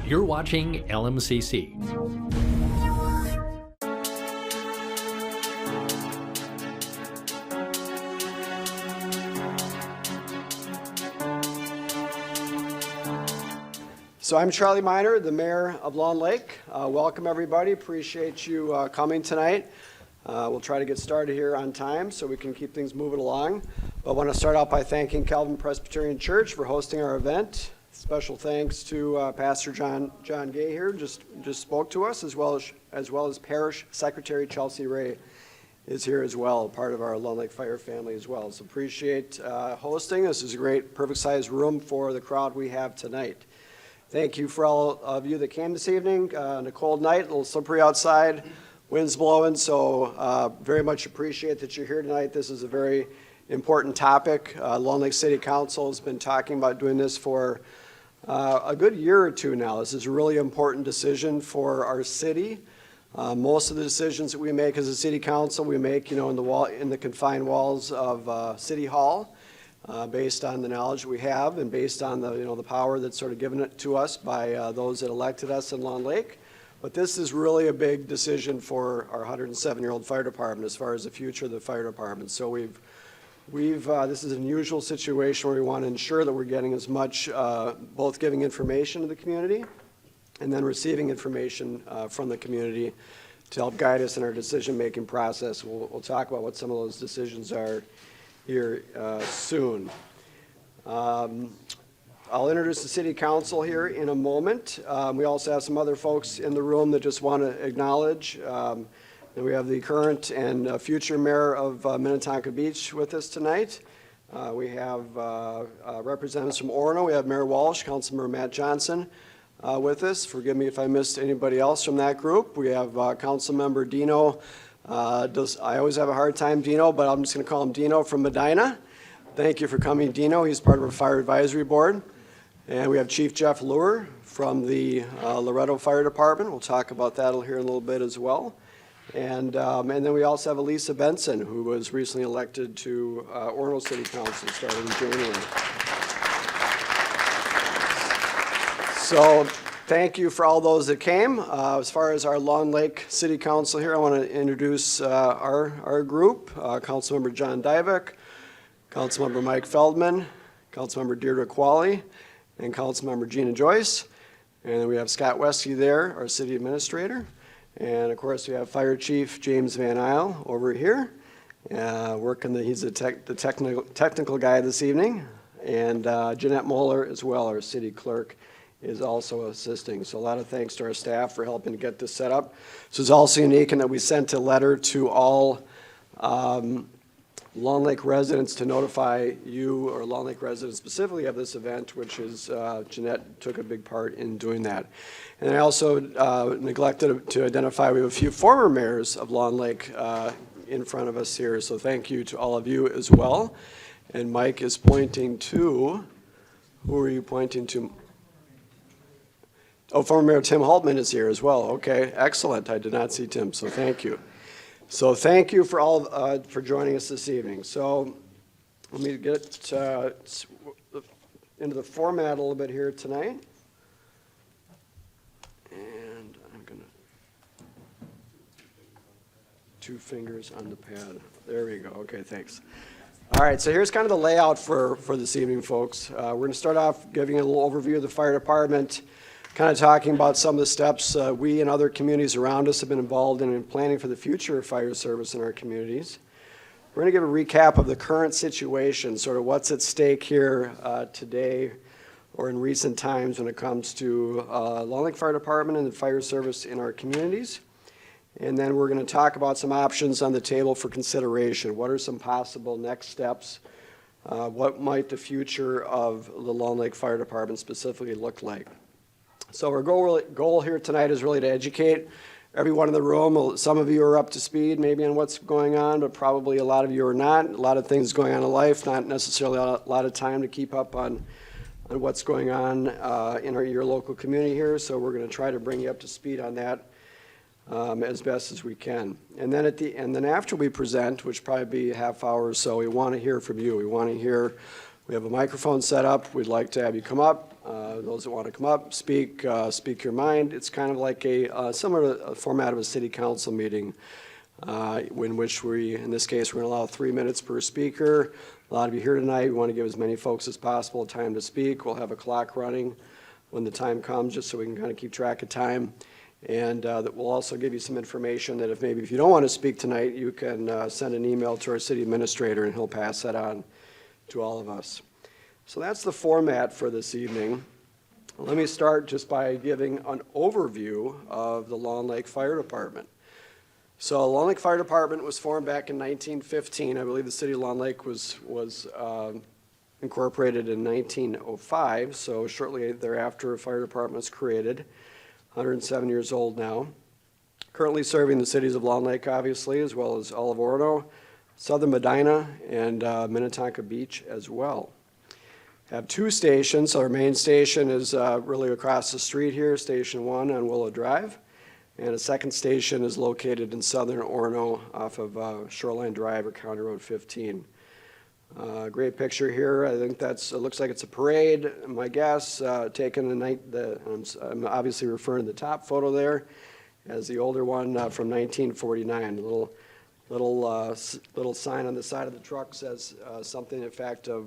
You're watching LMCC. So I'm Charlie Miner, the mayor of Long Lake. Welcome everybody. Appreciate you coming tonight. We'll try to get started here on time so we can keep things moving along. But I want to start out by thanking Calvin Presbyterian Church for hosting our event. Special thanks to Pastor John Gay here, just spoke to us, as well as Parish Secretary Chelsea Ray is here as well, part of our Long Lake Fire family as well. So appreciate hosting. This is a great, perfect sized room for the crowd we have tonight. Thank you for all of you that came this evening on a cold night, a little slippery outside, wind's blowing, so very much appreciate that you're here tonight. This is a very important topic. Long Lake City Council has been talking about doing this for a good year or two now. This is a really important decision for our city. Most of the decisions that we make as a city council, we make, in the confined walls of City Hall. Based on the knowledge we have and based on the power that's sort of given it to us by those that elected us in Long Lake. But this is really a big decision for our 107-year-old fire department as far as the future of the fire department. So this is an unusual situation where we want to ensure that we're getting as much, both giving information to the community and then receiving information from the community to help guide us in our decision-making process. We'll talk about what some of those decisions are here soon. I'll introduce the City Council here in a moment. We also have some other folks in the room that just want to acknowledge. And we have the current and future mayor of Minnetonka Beach with us tonight. We have representatives from Orono. We have Mayor Walsh, Councilmember Matt Johnson with us. Forgive me if I missed anybody else from that group. We have Councilmember Dino. I always have a hard time, Dino, but I'm just going to call him Dino from Medina. Thank you for coming, Dino. He's part of our Fire Advisory Board. And we have Chief Jeff Luer from the Loretto Fire Department. We'll talk about that here in a little bit as well. And then we also have Elisa Benson, who was recently elected to Orono City Council starting in January. So thank you for all those that came. As far as our Long Lake City Council here, I want to introduce our group. Councilmember John Dyvek, Councilmember Mike Feldman, Councilmember Deirdre Qualley, and Councilmember Gina Joyce. And then we have Scott Wesky there, our city administrator. And of course we have Fire Chief James Van Isle over here, he's the technical guy this evening. And Jeanette Moeller as well, our city clerk, is also assisting. So a lot of thanks to our staff for helping to get this set up. This is also unique in that we sent a letter to all Long Lake residents to notify you, or Long Lake residents specifically, of this event, which is Jeanette took a big part in doing that. And I also neglected to identify we have a few former mayors of Long Lake in front of us here, so thank you to all of you as well. And Mike is pointing to, who are you pointing to? Oh, former Mayor Tim Haltman is here as well. Okay, excellent. I did not see Tim, so thank you. So thank you for all for joining us this evening. So let me get into the format a little bit here tonight. And I'm going to, two fingers on the pad. There we go. Okay, thanks. All right, so here's kind of the layout for this evening, folks. We're going to start off giving a little overview of the fire department, kind of talking about some of the steps we and other communities around us have been involved in planning for the future of fire service in our communities. We're going to give a recap of the current situation, sort of what's at stake here today or in recent times when it comes to Long Lake Fire Department and the fire service in our communities. And then we're going to talk about some options on the table for consideration. What are some possible next steps? What might the future of the Long Lake Fire Department specifically look like? So our goal here tonight is really to educate everyone in the room. Some of you are up to speed maybe on what's going on, but probably a lot of you are not. A lot of things going on in life, not necessarily a lot of time to keep up on what's going on in your local community here. So we're going to try to bring you up to speed on that as best as we can. And then after we present, which probably be a half hour or so, we want to hear from you. We have a microphone set up. We'd like to have you come up, Those that want to come up, speak your mind. It's kind of like a similar to a format of a city council meeting, in which in this case, we're going to allow 3 minutes per speaker. A lot of you here tonight, we want to give as many folks as possible time to speak. We'll have a clock running when the time comes, just so we can kind of keep track of time. And that we'll also give you some information that if you don't want to speak tonight, you can send an email to our city administrator and he'll pass that on to all of us. So that's the format for this evening. Let me start just by giving an overview of the Long Lake Fire Department. So the Long Lake Fire Department was formed back in 1915. I believe the city of Long Lake was incorporated in 1905, so shortly thereafter a fire department was created. 107 years old now. Currently serving the cities of Long Lake, obviously, as well as all of Orono, Southern Medina, and Minnetonka Beach as well. Have 2 stations. Our main station is really across the street here, Station 1 on Willow Drive. And a second station is located in southern Orono off of Shoreline Drive or County Road 15. Great picture here. I think it looks like it's a parade. My guess, taken the night, I'm obviously referring to the top photo there as the older one from 1949. Little sign on the side of the truck says something in fact of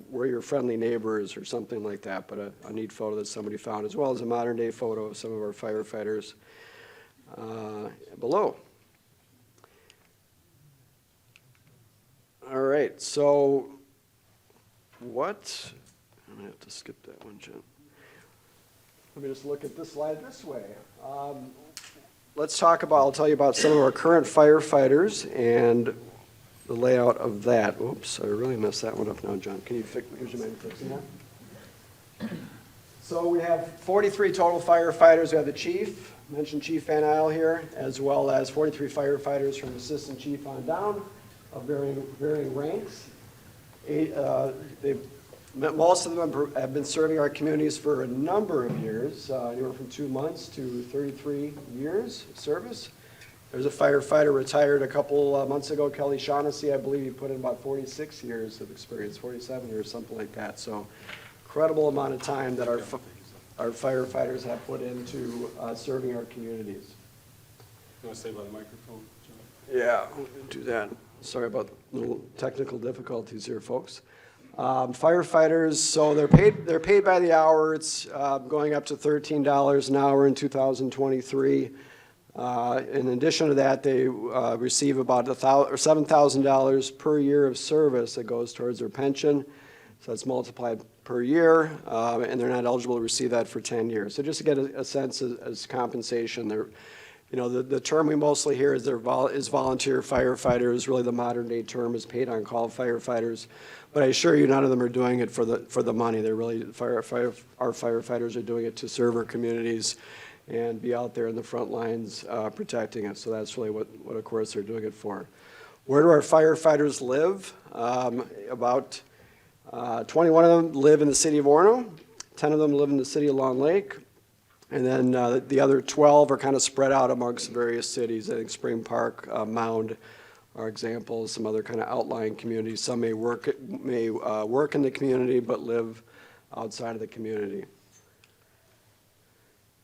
"We're your friendly neighbors" or something like that, but a neat photo that somebody found, as well as a modern day photo of some of our firefighters below. All right, so I'm going to have to skip that one, Jen. Let me just look at this slide this way. I'll tell you about some of our current firefighters and the layout of that. Oops, I really messed that one up now, John. Would you mind fixing that? So we have 43 total firefighters. We have the chief, mentioned Chief Van Isle here, as well as 43 firefighters from assistant chief on down of varying ranks. Most of them have been serving our communities for a number of years, anywhere from 2 months to 33 years of service. There's a firefighter retired a couple months ago, Kelly Shaughnessy. I believe he put in about 46 years of experience, 47 years, something like that. So incredible amount of time that our firefighters have put into serving our communities. You want to say about the microphone, John? Yeah, we'll do that. Sorry about little technical difficulties here, folks. Firefighters, so they're paid by the hour. It's going up to $13 an hour in 2023. In addition to that, they receive about $7,000 per year of service that goes towards their pension. So that's multiplied per year, and they're not eligible to receive that for 10 years. So just to get a sense as compensation, the term we mostly hear is volunteer firefighters. Really, the modern day term is paid on call firefighters. But I assure you, none of them are doing it for the money. They're really our firefighters are doing it to serve our communities and be out there in the front lines protecting us. So that's really what of course they're doing it for. Where do our firefighters live? About 21 of them live in the city of Orono. 10 of them live in the city of Long Lake. And then the other 12 are kind of spread out amongst various cities. I think Spring Park, Mound are examples, some other kind of outlying communities. Some may work in the community but live outside of the community.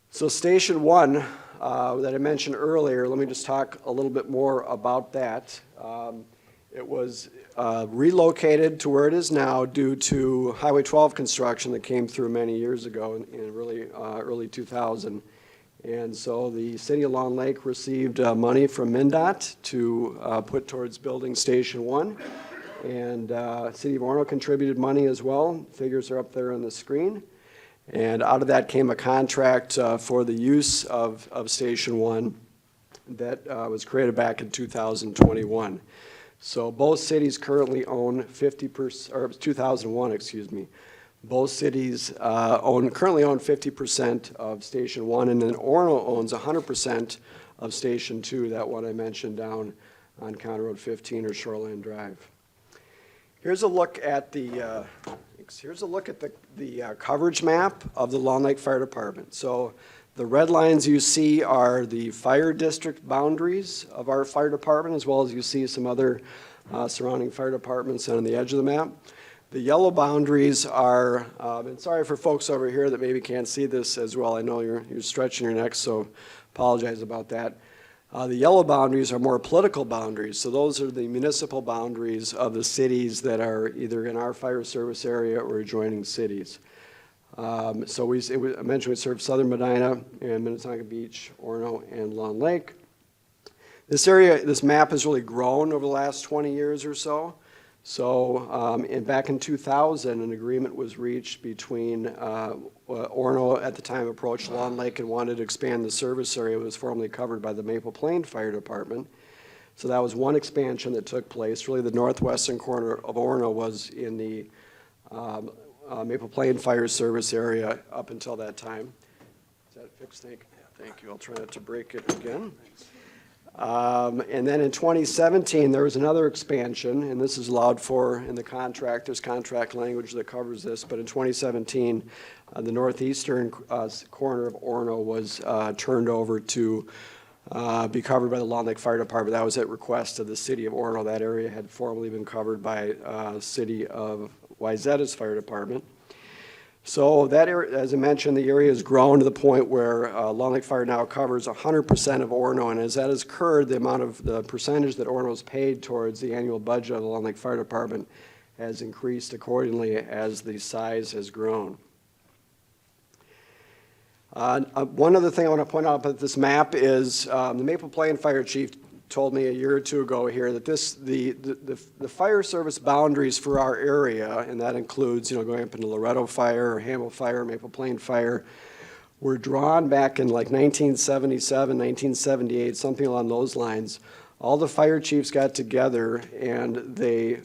So Station 1 that I mentioned earlier, let me just talk a little bit more about that. It was relocated to where it is now due to Highway 12 construction that came through many years ago in really early 2000. And so the city of Long Lake received money from MnDOT to put towards building Station 1. And city of Orono contributed money as well. Figures are up there on the screen. And out of that came a contract for the use of Station 1 that was created back in 2021. So both cities currently own 50%, or 2001, excuse me. Both cities currently own 50% of Station 1, and then Orono owns 100% of Station 2, that one I mentioned down on County Road 15 or Shoreline Drive. Here's a look at the coverage map of the Long Lake Fire Department. So the red lines you see are the fire district boundaries of our fire department, as well as you see some other surrounding fire departments on the edge of the map. The yellow boundaries are, and sorry for folks over here that maybe can't see this as well. I know you're stretching your necks, so apologize about that. The yellow boundaries are more political boundaries. So those are the municipal boundaries of the cities that are either in our fire service area or adjoining cities. I mentioned we serve southern Medina and Minnetonka Beach, Orono, and Long Lake. This map has really grown over the last 20 years or so. So back in 2000, an agreement was reached between Orono at the time approached Long Lake and wanted to expand the service area. It was formerly covered by the Maple Plain Fire Department. So that was one expansion that took place. Really, the northwestern corner of Orono was in the Maple Plain Fire Service area up until that time. Is that fixed? Thank you. I'll try not to break it again. And then in 2017, there was another expansion, and this is allowed for in the contract. There's contract language that covers this, but in 2017, the northeastern corner of Orono was turned over to be covered by the Long Lake Fire Department. That was at request of the city of Orono. That area had formerly been covered by city of Wayzata's Fire Department. So that area, as I mentioned, the area has grown to the point where Long Lake Fire now covers 100% of Orono, and as that has occurred, the percentage that Orono has paid towards the annual budget of the Long Lake Fire Department has increased accordingly as the size has grown. One other thing I want to point out about this map is the Maple Plain Fire Chief told me a year or two ago here that the fire service boundaries for our area, and that includes going up into Loretto Fire or Hamel Fire, Maple Plain Fire, were drawn back in like 1977, 1978, something along those lines. All the fire chiefs got together and they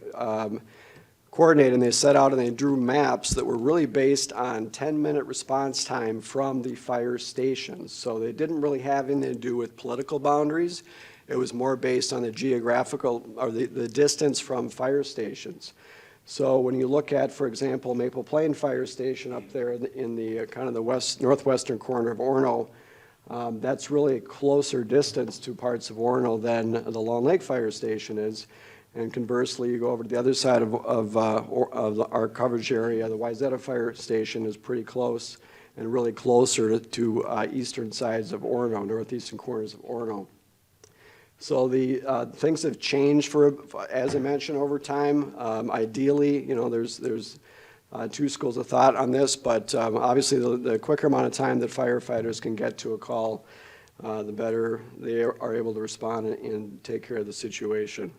coordinated and they set out and they drew maps that were really based on 10-minute response time from the fire stations. So they didn't really have anything to do with political boundaries. It was more based on the geographical or the distance from fire stations. So when you look at, for example, Maple Plain Fire Station up there in the kind of the northwestern corner of Orono, that's really a closer distance to parts of Orono than the Long Lake Fire Station is. And conversely, you go over to the other side of our coverage area, the Wayzata Fire Station is pretty close and really closer to eastern sides of Orono, northeastern corners of Orono. So the things have changed as I mentioned, over time. Ideally, there's two schools of thought on this, but obviously the quicker amount of time that firefighters can get to a call, the better they are able to respond and take care of the situation.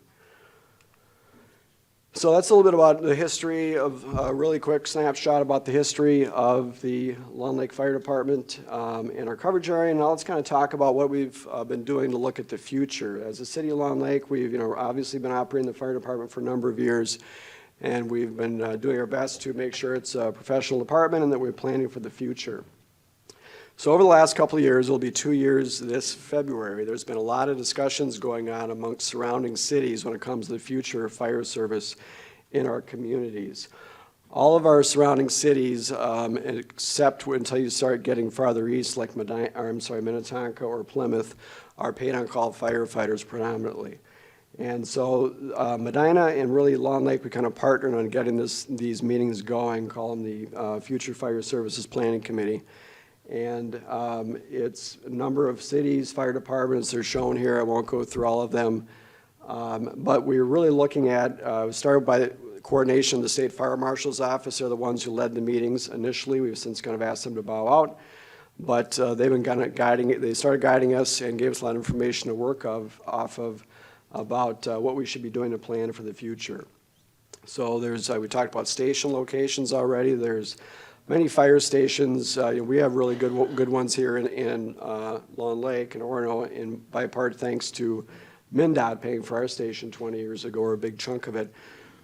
So that's a little bit about the history of a really quick snapshot about the history of the Long Lake Fire Department in our coverage area. And now let's kind of talk about what we've been doing to look at the future. As a city of Long Lake, we've obviously been operating the fire department for a number of years, and we've been doing our best to make sure it's a professional department and that we're planning for the future. So over the last couple of years, it'll be 2 years this February, there's been a lot of discussions going on amongst surrounding cities when it comes to the future of fire service in our communities. All of our surrounding cities, except until you start getting farther east, like Minnetonka or Plymouth, are paid-on-call firefighters predominantly. And so Medina and really Long Lake, we kind of partnered on getting these meetings going, call them the Future Fire Services Planning Committee. And it's a number of cities, fire departments, they're shown here. I won't go through all of them. But we're really looking at, we started by the coordination of the State Fire Marshal's Office. They're the ones who led the meetings initially. We've since kind of asked them to bow out. But they've been kind of they started guiding us and gave us a lot of information to work off of about what we should be doing to plan for the future. So there's, we talked about station locations already. There's many fire stations. We have really good ones here in Long Lake and Orono, and by part thanks to MnDOT paying for our station 20 years ago, or a big chunk of it.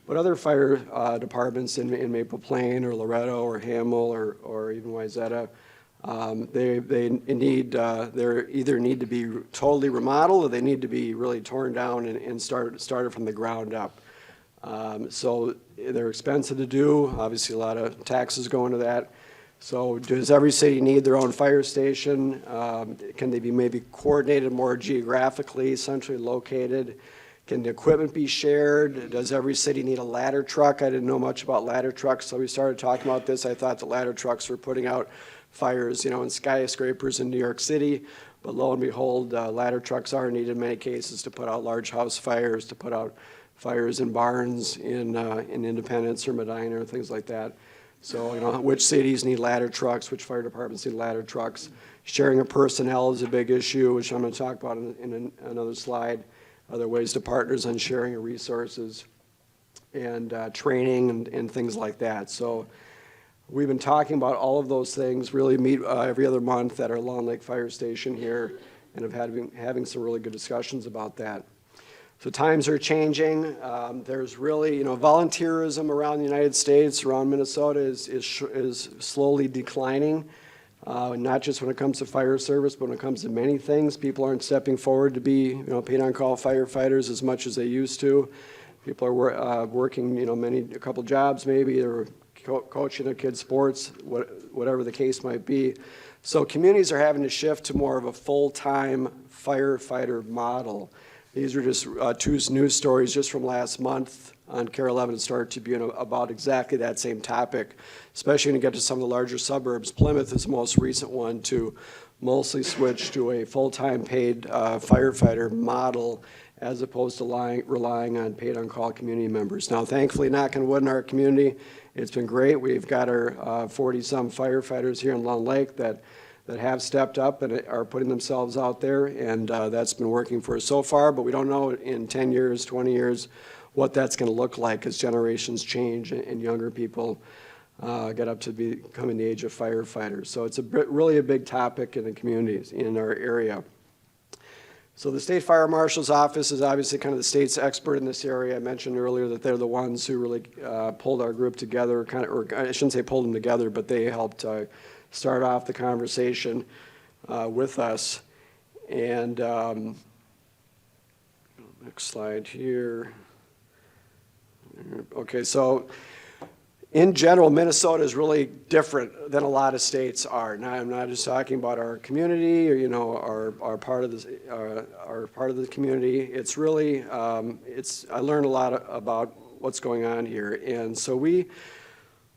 But other fire departments in Maple Plain or Loretto or Hamel or even Wayzata, they either need to be totally remodeled or they need to be really torn down and started from the ground up. So they're expensive to do. Obviously, a lot of taxes go into that. So does every city need their own fire station? Can they be maybe coordinated more geographically, centrally located? Can the equipment be shared? Does every city need a ladder truck? I didn't know much about ladder trucks, so we started talking about this. I thought the ladder trucks were putting out fires, in skyscrapers in New York City, but lo and behold, ladder trucks are needed in many cases to put out large house fires, to put out fires in barns, in Independence or Medina, or things like that. So, which cities need ladder trucks, which fire departments need ladder trucks. Sharing of personnel is a big issue, which I'm going to talk about in another slide. Other ways to partners on sharing of resources and training and things like that. So we've been talking about all of those things, really meet every other month at our Long Lake Fire Station here, and have having some really good discussions about that. So times are changing. There's really, volunteerism around the United States, around Minnesota is slowly declining. Not just when it comes to fire service, but when it comes to many things. People aren't stepping forward to be, paid-on-call firefighters as much as they used to. People are working, a couple jobs maybe, or coaching their kids' sports, whatever the case might be. So communities are having to shift to more of a full-time firefighter model. These are just two news stories just from last month on KARE 11 and Star Tribune about exactly that same topic, especially when you get to some of the larger suburbs. Plymouth is the most recent one to mostly switch to a full-time paid firefighter model as opposed to relying on paid-on-call community members. Now, thankfully, knock on wood, in our community, it's been great. We've got our 40-some firefighters here in Long Lake that have stepped up and are putting themselves out there, and that's been working for us so far, but we don't know in 10 years, 20 years, what that's going to look like as generations change and younger people get up to becoming the age of firefighters. So it's really a big topic in the communities in our area. So the State Fire Marshal's Office is obviously kind of the state's expert in this area. I mentioned earlier that they're the ones who really pulled our group together, or I shouldn't say pulled them together, but they helped start off the conversation with us. And next slide here. Okay, so in general, Minnesota is really different than a lot of states are. Now, I'm not just talking about our community or our part of the community. It's really I learned a lot about what's going on here, and so we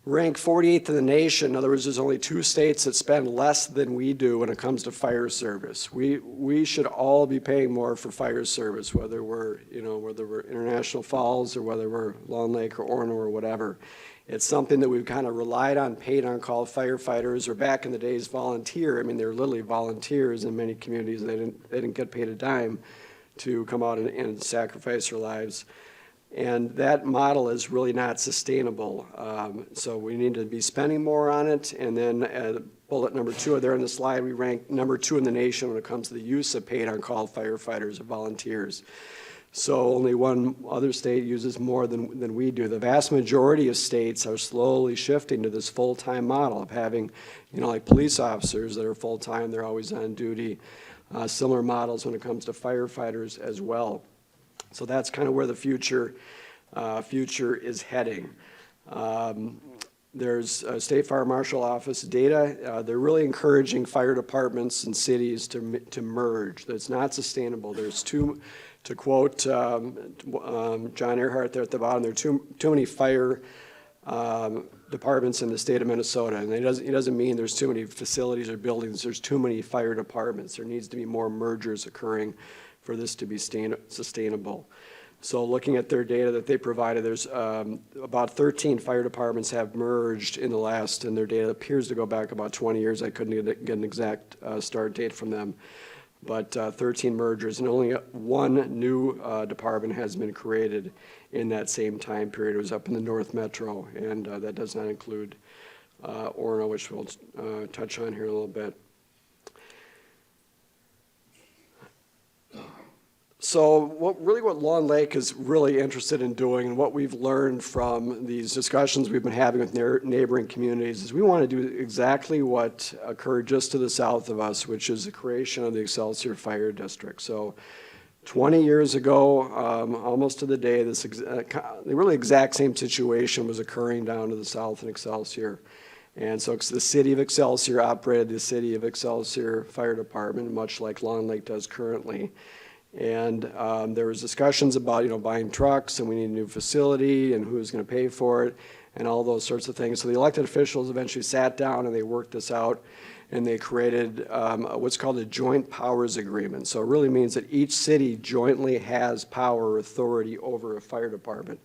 rank 48th in the nation. In other words, there's only 2 states that spend less than we do when it comes to fire service. We should all be paying more for fire service, whether we're International Falls or whether we're Long Lake or Orono or whatever. It's something that we've kind of relied on paid-on-call firefighters, or back in the days volunteer. I mean, they're literally volunteers in many communities. They didn't get paid a dime to come out and sacrifice their lives. And that model is really not sustainable. So we need to be spending more on it. And then bullet number 2 there on the slide, we rank number 2 in the nation when it comes to the use of paid-on-call firefighters or volunteers. So only one other state uses more than we do. The vast majority of states are slowly shifting to this full-time model of having, like police officers that are full-time, they're always on duty. Similar models when it comes to firefighters as well. So that's kind of where the future is heading. There's State Fire Marshal Office data. They're really encouraging fire departments and cities to merge. That's not sustainable. There's to quote John Earhart there at the bottom, there are too many fire departments in the state of Minnesota. And he doesn't mean there's too many facilities or buildings. There's too many fire departments. There needs to be more mergers occurring for this to be sustainable. So looking at their data that they provided, there's about 13 fire departments have merged in the last, and their data appears to go back about 20 years. I couldn't get an exact start date from them. But 13 mergers, and only one new department has been created in that same time period. It was up in the North Metro, and that does not include Orono, which we'll touch on here in a little bit. So what Long Lake is really interested in doing, and what we've learned from these discussions we've been having with neighboring communities, is we want to do exactly what occurred just to the south of us, which is the creation of the Excelsior Fire District. So 20 years ago, almost to the day, the really exact same situation was occurring down to the south in Excelsior. And so the city of Excelsior operated the city of Excelsior Fire Department, much like Long Lake does currently. And there was discussions about, buying trucks, and we need a new facility, and who's going to pay for it, and all those sorts of things. So the elected officials eventually sat down and they worked this out, and they created what's called a joint powers agreement. So it really means that each city jointly has power or authority over a fire department.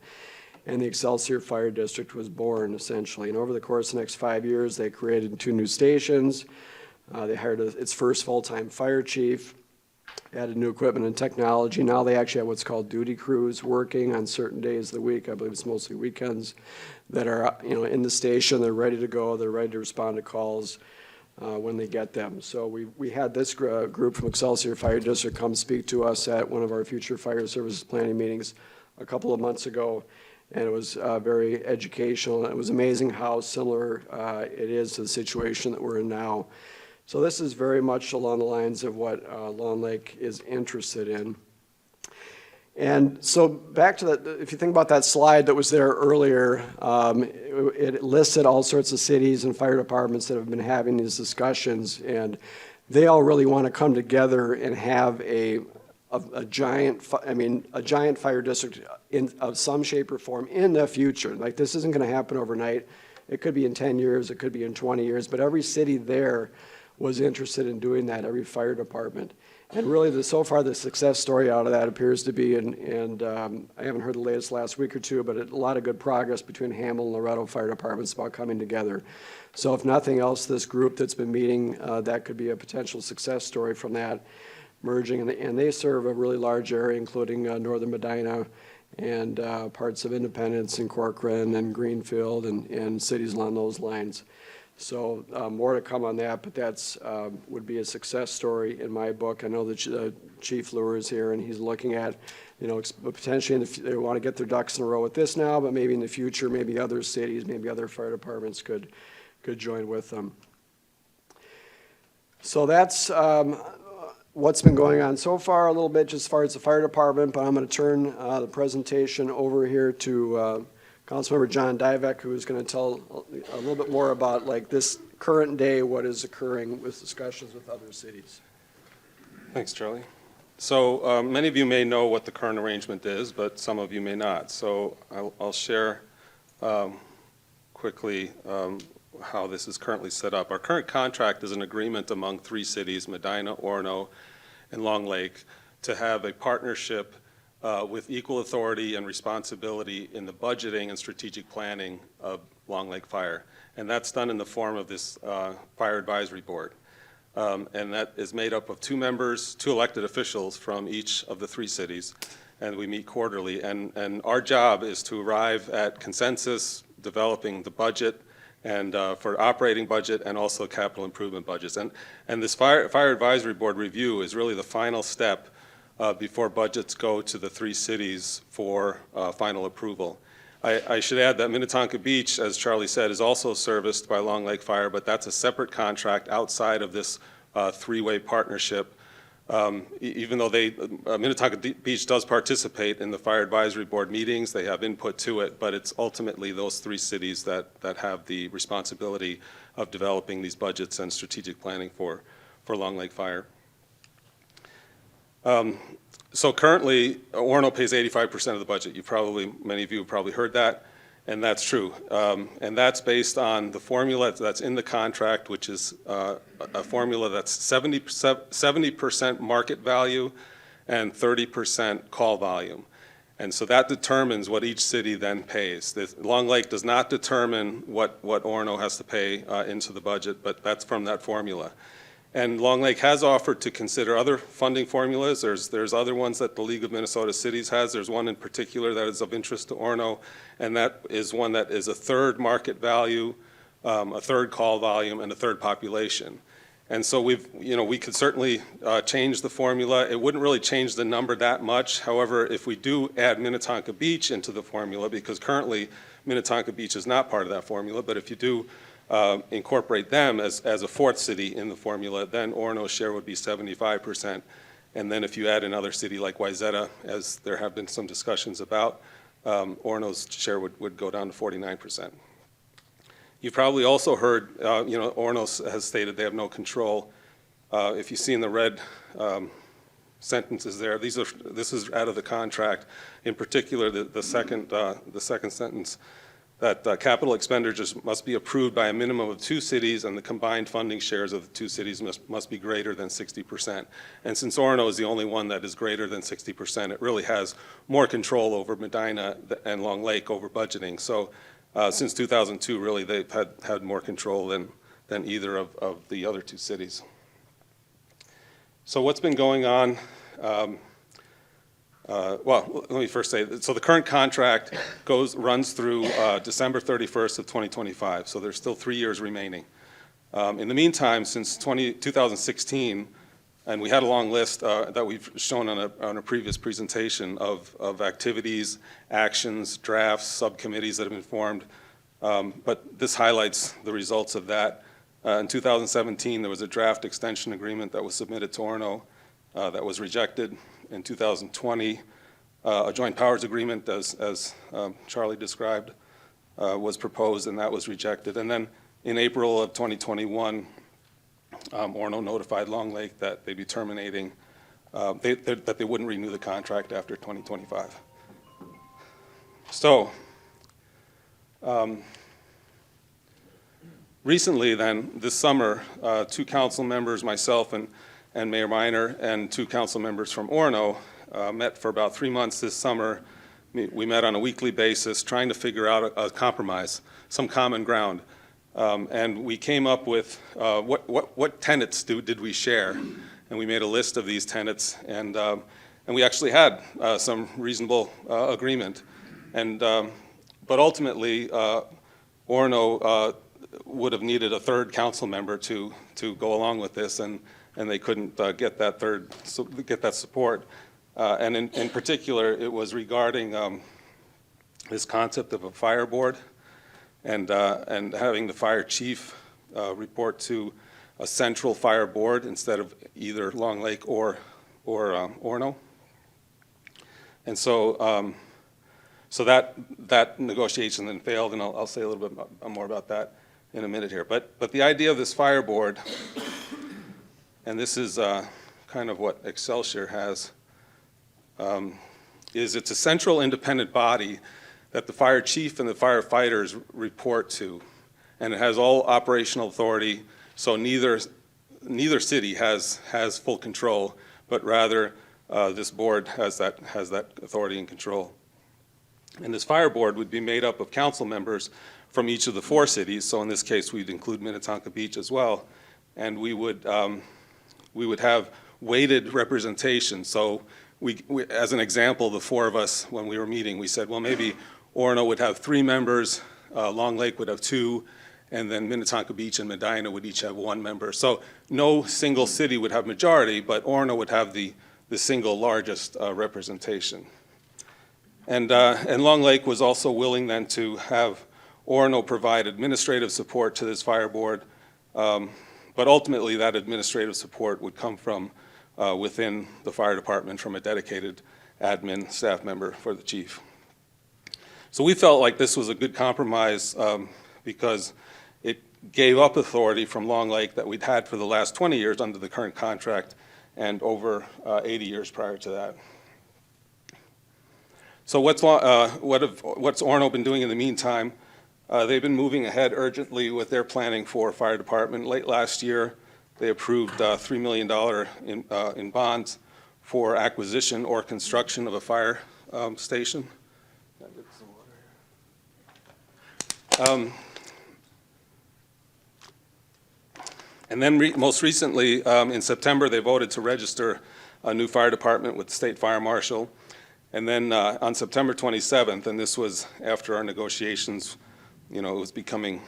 And the Excelsior Fire District was born, essentially. And over the course of the next 5 years, they created 2 new stations. They hired its first full-time fire chief, added new equipment and technology. Now they actually have what's called duty crews working on certain days of the week. I believe it's mostly weekends, that are in the station. They're ready to go. They're ready to respond to calls when they get them. So we had this group from Excelsior Fire District come speak to us at one of our future fire services planning meetings a couple of months ago, and it was very educational. It was amazing how similar it is to the situation that we're in now. So this is very much along the lines of what Long Lake is interested in. And so back to that, if you think about that slide that was there earlier, it listed all sorts of cities and fire departments that have been having these discussions, and they all really want to come together and have a giant fire district of some shape or form in the future. Like, this isn't going to happen overnight. It could be in 10 years, it could be in 20 years, but every city there was interested in doing that, every fire department. And really, so far, the success story out of that appears to be, and I haven't heard the latest last week or two, but a lot of good progress between Hamel and Loretto fire departments about coming together. So if nothing else, this group that's been meeting, that could be a potential success story from that merging. And they serve a really large area, including northern Medina and parts of Independence and Corcoran and Greenfield and cities along those lines. So more to come on that, but that's would be a success story in my book. I know that Chief Lure is here, and he's looking at, potentially they want to get their ducks in a row with this now, but maybe in the future, maybe other cities, maybe other fire departments could join with them. So that's what's been going on so far, a little bit just as far as the fire department, but I'm going to turn the presentation over here to Councilmember John Divek, who is going to tell a little bit more about this current day, what is occurring with discussions with other cities. Thanks, Charlie. So many of you may know what the current arrangement is, but some of you may not. So I'll share quickly how this is currently set up. Our current contract is an agreement among 3 cities, Medina, Orono, and Long Lake, to have a partnership with equal authority and responsibility in the budgeting and strategic planning of Long Lake Fire. And that's done in the form of this Fire Advisory Board. And that is made up of 2 members, 2 elected officials from each of the 3 cities, and we meet quarterly. And our job is to arrive at consensus, developing the budget, and for operating budget and also capital improvement budgets. And this Fire Advisory Board review is really the final step before budgets go to the 3 cities for final approval. I should add that Minnetonka Beach, as Charlie said, is also serviced by Long Lake Fire, but that's a separate contract outside of this 3-way partnership. Even though Minnetonka Beach does participate in the Fire Advisory Board meetings, they have input to it, but it's ultimately those 3 cities that have the responsibility of developing these budgets and strategic planning for Long Lake Fire. So currently, Orono pays 85% of the budget. Many of you have probably heard that, and that's true. And that's based on the formula that's in the contract, which is a formula that's 70% market value and 30% call volume. And so that determines what each city then pays. Long Lake does not determine what Orono has to pay into the budget, but that's from that formula. And Long Lake has offered to consider other funding formulas. There's other ones that the League of Minnesota Cities has. There's one in particular that is of interest to Orono, and that is one that is a 1/3 market value, a 1/3 call volume, and a 1/3 population. And so we could certainly change the formula. It wouldn't really change the number that much. However, if we do add Minnetonka Beach into the formula, because currently Minnetonka Beach is not part of that formula, but if you do incorporate them as a 4th city in the formula, then Orono's share would be 75%. And then if you add another city like Wayzata, as there have been some discussions about, Orono's share would go down to 49%. You've probably also heard, Orono has stated they have no control. If you see in the red sentences there. This is out of the contract. In particular, the second sentence, that capital expenditures must be approved by a minimum of 2 cities, and the combined funding shares of the 2 cities must be greater than 60%. And since Orono is the only one that is greater than 60%, it really has more control over Medina and Long Lake over budgeting. So since 2002, really, they've had more control than either of the other 2 cities. So what's been going on? Well, let me first say, so the current contract runs through December 31st of 2025, so there's still 3 years remaining. In the meantime, since 2016, and we had a long list that we've shown on a previous presentation of activities, actions, drafts, subcommittees that have been formed, but this highlights the results of that. In 2017, there was a draft extension agreement that was submitted to Orono that was rejected. In 2020, a joint powers agreement, as Charlie described, was proposed, and that was rejected. And then in April of 2021, Orono notified Long Lake that they'd be terminating, that they wouldn't renew the contract after 2025. So, recently then, this summer, 2 council members, myself and Mayor Miner, and 2 council members from Orono met for about 3 months this summer. We met on a weekly basis trying to figure out a compromise, some common ground. And we came up with what tenets did we share. And we made a list of these tenets, and we actually had some reasonable agreement. And, but ultimately, Orono would have needed a 3rd council member to go along with this, and they couldn't get that support. And in particular, it was regarding this concept of a fire board, and having the fire chief report to a central fire board instead of either Long Lake or Orono. And so so that negotiation then failed, and I'll say a little bit more about that in a minute here. But the idea of this fire board, and this is kind of what Excelsior has, is it's a central independent body that the fire chief and the firefighters report to, and it has all operational authority. So neither city has full control, but rather this board has that authority and control. And this fire board would be made up of council members from each of the 4 cities. So in this case, we'd include Minnetonka Beach as well, and we would have weighted representation. So we, as an example, the 4 of us, when we were meeting, we said, well, maybe Orono would have 3 members, Long Lake would have 2, and then Minnetonka Beach and Medina would each have 1 member. So no single city would have majority, but Orono would have the single largest representation. And Long Lake was also willing then to have Orono provide administrative support to this fire board, but ultimately that administrative support would come from within the fire department from a dedicated admin staff member for the chief. So we felt like this was a good compromise because it gave up authority from Long Lake that we'd had for the last 20 years under the current contract and over 80 years prior to that. So what's Orono been doing in the meantime? They've been moving ahead urgently with their planning for fire department. Late last year, they approved $3 million in bonds for acquisition or construction of a fire station. And then most recently, in September, they voted to register a new fire department with the state fire marshal. And then on September 27th, and this was after our negotiations, it was becoming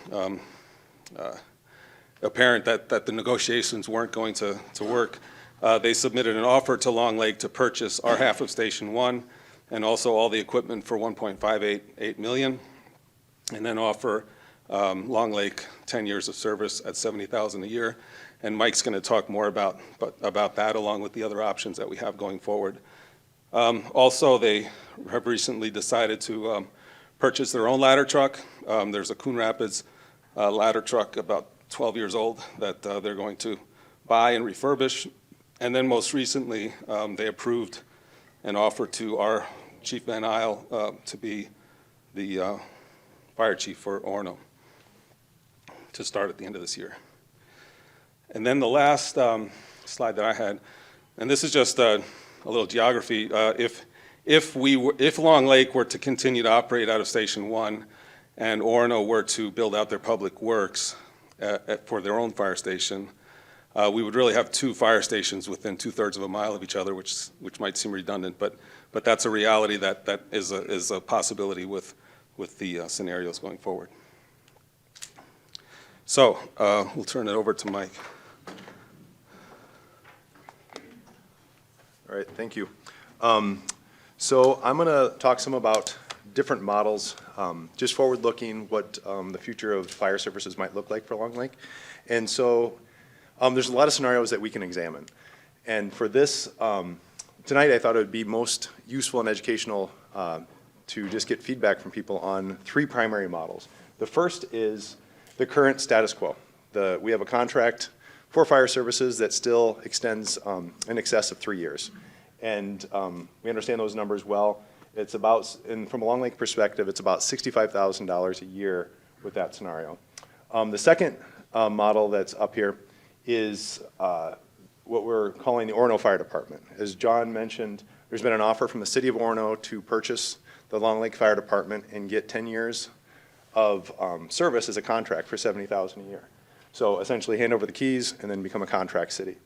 apparent that the negotiations weren't going to work. They submitted an offer to Long Lake to purchase our half of Station 1 and also all the equipment for $1.588 million, and then offer Long Lake 10 years of service at $70,000 a year. And Mike's going to talk more about that along with the other options that we have going forward. Also, they have recently decided to purchase their own ladder truck. There's a Coon Rapids ladder truck about 12 years old that they're going to buy and refurbish And then most recently, they approved an offer to our Chief Van Isle to be the fire chief for Orono to start at the end of this year. And then the last slide that I had, and this is just a little geography. If Long Lake were to continue to operate out of Station 1 and Orono were to build out their public works for their own fire station, we would really have two fire stations within 2/3 of a mile of each other, which might seem redundant, but that's a reality that is a possibility with the scenarios going forward. So we'll turn it over to Mike. All right, thank you. So I'm going to talk some about different models, just forward-looking what the future of fire services might look like for Long Lake. And so there's a lot of scenarios that we can examine. And for this, tonight I thought it would be most useful and educational to just get feedback from people on three primary models. The first is the current status quo. We have a contract for fire services that still extends in excess of 3 years. And we understand those numbers well. It's about, and from a Long Lake perspective, it's about $65,000 a year with that scenario. The second model that's up here is what we're calling the Orono Fire Department. As John mentioned, there's been an offer from the city of Orono to purchase the Long Lake Fire Department and get 10 years of service as a contract for $70,000 a year. So essentially hand over the keys and then become a contract city.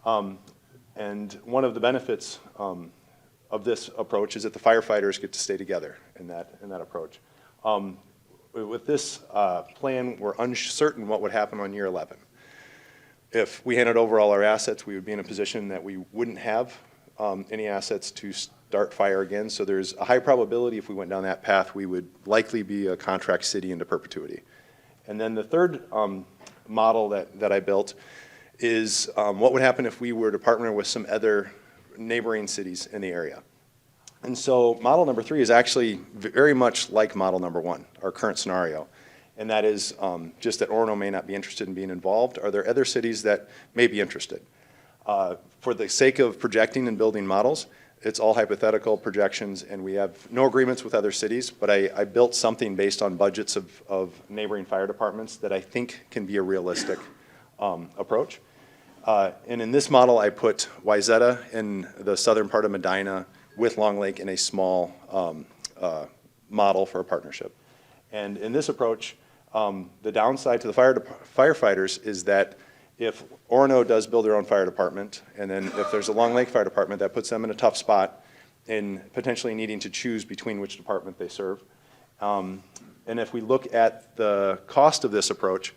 And one of the benefits of this approach is that the firefighters get to stay together in that approach. With this plan, we're uncertain what would happen on year 11. If we handed over all our assets, we would be in a position that we wouldn't have any assets to start fire again. So there's a high probability if we went down that path, we would likely be a contract city into perpetuity. And then the third model that I built is what would happen if we were to partner with some other neighboring cities in the area. And so model number 3 is actually very much like model number 1, our current scenario. And that is just that Orono may not be interested in being involved. Are there other cities that may be interested? For the sake of projecting and building models, it's all hypothetical projections, and we have no agreements with other cities, but I built something based on budgets of neighboring fire departments that I think can be a realistic approach. And in this model, I put Wayzata in the southern part of Medina with Long Lake in a small model for a partnership. And in this approach, the downside to the firefighters is that if Orono does build their own fire department, and then if there's a Long Lake Fire Department, that puts them in a tough spot in potentially needing to choose between which department they serve. And if we look at the cost of this approach,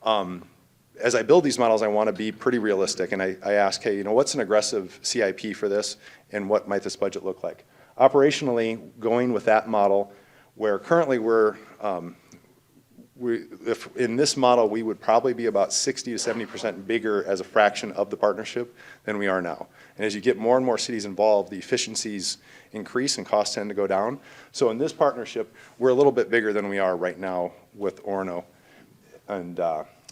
as I build these models, I want to be pretty realistic, and I ask, hey, what's an aggressive CIP for this, and what might this budget look like? Operationally, going with that model, where currently if in this model, we would probably be about 60 to 70% bigger as a fraction of the partnership than we are now. And as you get more and more cities involved, the efficiencies increase and costs tend to go down. So in this partnership, we're a little bit bigger than we are right now with Orono and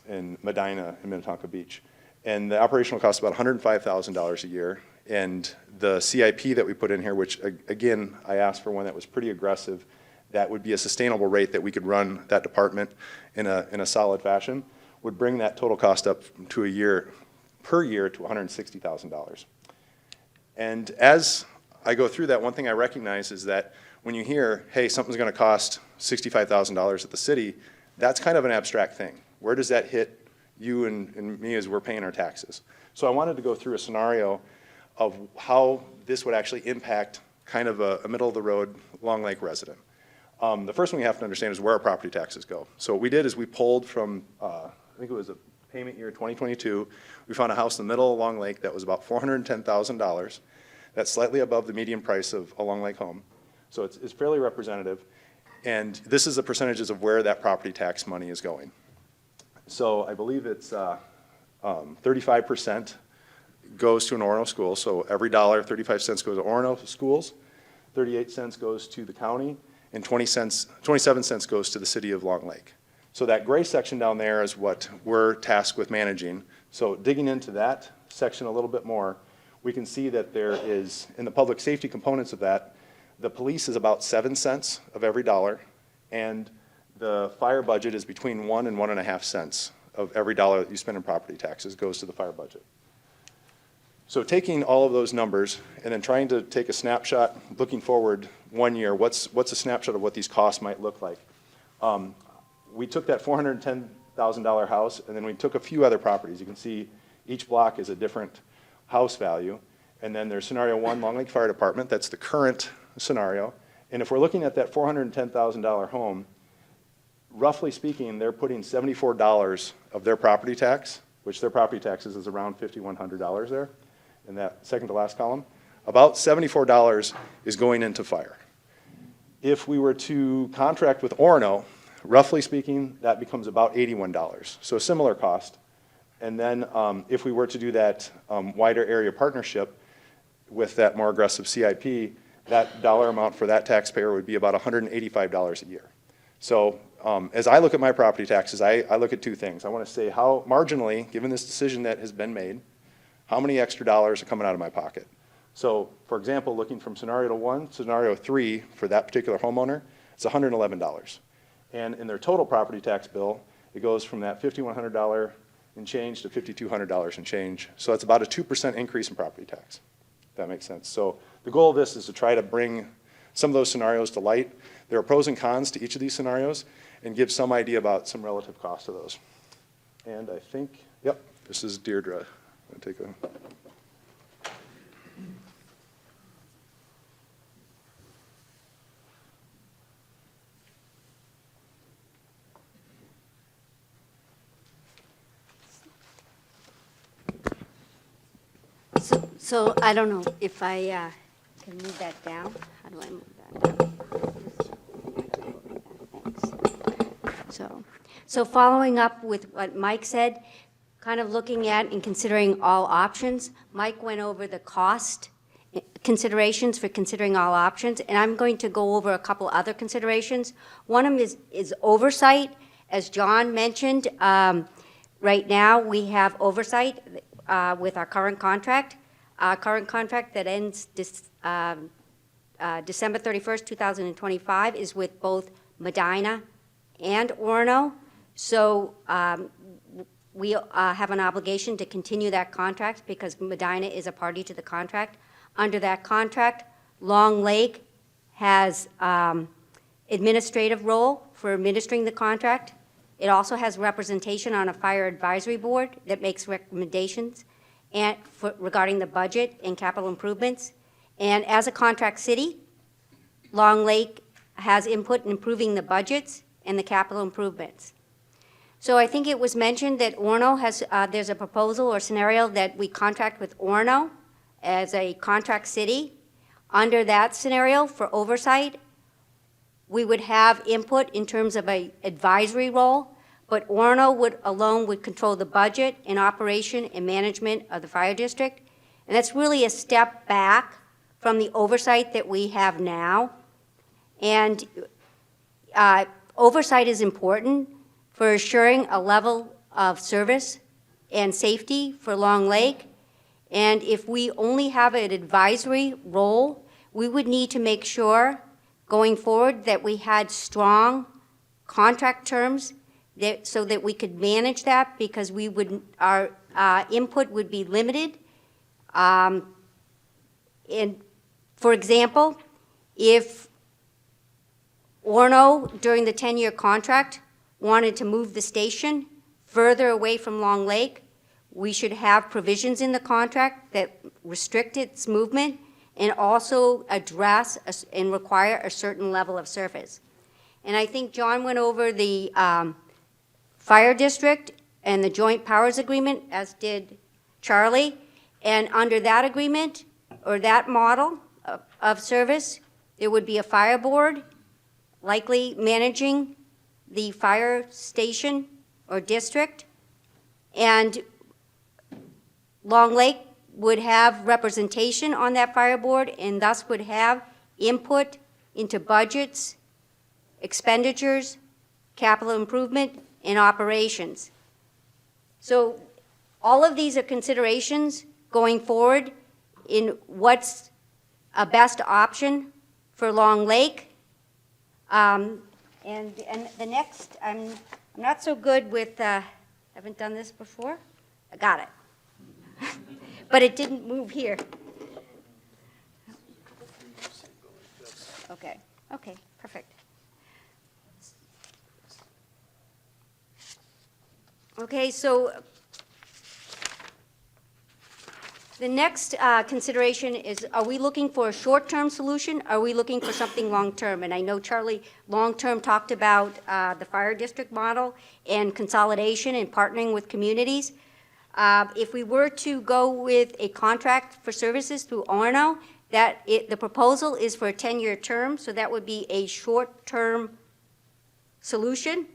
in Medina and Minnetonka Beach. And the operational cost is about $105,000 a year. And the CIP that we put in here, which again, I asked for one that was pretty aggressive, that would be a sustainable rate that we could run that department in a solid fashion, would bring that total cost up to per year to $160,000. And as I go through that, one thing I recognize is that when you hear, hey, something's going to cost $65,000 at the city, that's kind of an abstract thing. Where does that hit you and me as we're paying our taxes? So I wanted to go through a scenario of how this would actually impact kind of a middle-of-the-road Long Lake resident. The first thing we have to understand is where our property taxes go. So what we did is we pulled from, I think it was a payment year 2022, we found a house in the middle of Long Lake that was about $410,000. That's slightly above the median price of a Long Lake home. So it's fairly representative. And this is the percentages of where that property tax money is going. So I believe it's 35% goes to an Orono school. So every dollar, 35 cents goes to Orono schools, 38 cents goes to the county, and 27 cents goes to the city of Long Lake. So that gray section down there is what we're tasked with managing. So digging into that section a little bit more, we can see that there is, in the public safety components of that, the police is about 7 cents of every dollar, and the fire budget is between 1 and 1.5 cents of every dollar that you spend in property taxes goes to the fire budget. So taking all of those numbers and then trying to take a snapshot, looking forward 1 year, what's a snapshot of what these costs might look like? We took that $410,000 house, and then we took a few other properties. You can see each block is a different house value. And then there's scenario 1, Long Lake Fire Department. That's the current scenario. And if we're looking at that $410,000 home, roughly speaking, they're putting $74 of their property tax, which their property taxes is around $5,100 there, in that second to last column. About $74 is going into fire. If we were to contract with Orono, roughly speaking, that becomes about $81. So a similar cost. And then if we were to do that wider area partnership with that more aggressive CIP, that dollar amount for that taxpayer would be about $185 a year. So as I look at my property taxes, I look at two things. I want to say how marginally, given this decision that has been made, how many extra dollars are coming out of my pocket. So for example, looking from scenario 1, scenario 3 for that particular homeowner, it's $111. And in their total property tax bill, it goes from that $5,100 and change to $5,200 and change. So that's about a 2% increase in property tax, if that makes sense. So the goal of this is to try to bring some of those scenarios to light. There are pros and cons to each of these scenarios and give some idea about some relative cost of those. And I think, yep, this is Deirdre. I'm gonna take a. So I don't know if I can move that down. How do I move that down? Thanks. So following up with what Mike said, kind of looking at and considering all options, Mike went over the cost considerations for considering all options, and I'm going to go over a couple other considerations. One of them is oversight. As John mentioned, right now we have oversight with our current contract. Our current contract that ends December 31st, 2025 is with both Medina and Orono. So we have an obligation to continue that contract because Medina is a party to the contract. Under that contract, Long Lake has administrative role for administering the contract. It also has representation on a fire advisory board that makes recommendations and regarding the budget and capital improvements. And as a contract city, Long Lake has input in improving the budgets and the capital improvements. So I think it was mentioned that Orono has, there's a proposal or scenario that we contract with Orono as a contract city. Under that scenario for oversight, we would have input in terms of an advisory role, but Orono alone would control the budget and operation and management of the fire district. And that's really a step back from the oversight that we have now. And oversight is important for assuring a level of service and safety for Long Lake. And if we only have an advisory role, we would need to make sure going forward that we had strong contract terms so that we could manage that, because our input would be limited. And for example, if Orono during the 10-year contract wanted to move the station further away from Long Lake, we should have provisions in the contract that restrict its movement and also address and require a certain level of service. And I think John went over the fire district and the joint powers agreement, as did Charlie. And under that agreement, or that model of service, there would be a fire board likely managing the fire station or district. And Long Lake would have representation on that fire board and thus would have input into budgets, expenditures, capital improvement, and operations. So all of these are considerations going forward in what's a best option for Long Lake. And the next, I'm not so good with, haven't done this before. I got it. But it didn't move here. Okay, okay, perfect. Okay, so the next consideration is, are we looking for a short-term solution? Are we looking for something long-term? And I know Charlie long-term talked about the fire district model and consolidation and partnering with communities. If we were to go with a contract for services through Orno, the proposal is for a 10-year term, so that would be a short-term solution.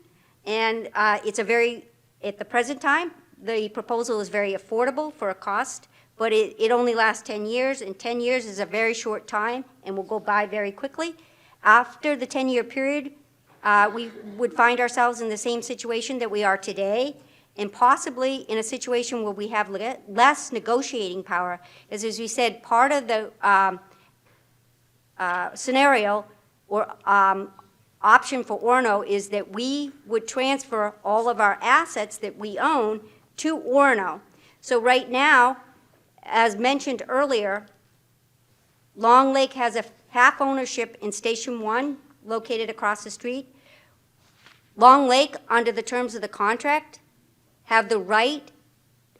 And it's a very, at the present time, the proposal is very affordable for a cost, but it only lasts 10 years, and 10 years is a very short time and will go by very quickly. After the 10-year period, we would find ourselves in the same situation that we are today, and possibly in a situation where we have less negotiating power. As we said, part of the scenario or option for Orno is that we would transfer all of our assets that we own to Orno. So right now, as mentioned earlier, Long Lake has a half ownership in Station 1, located across the street. Long Lake, under the terms of the contract, have the right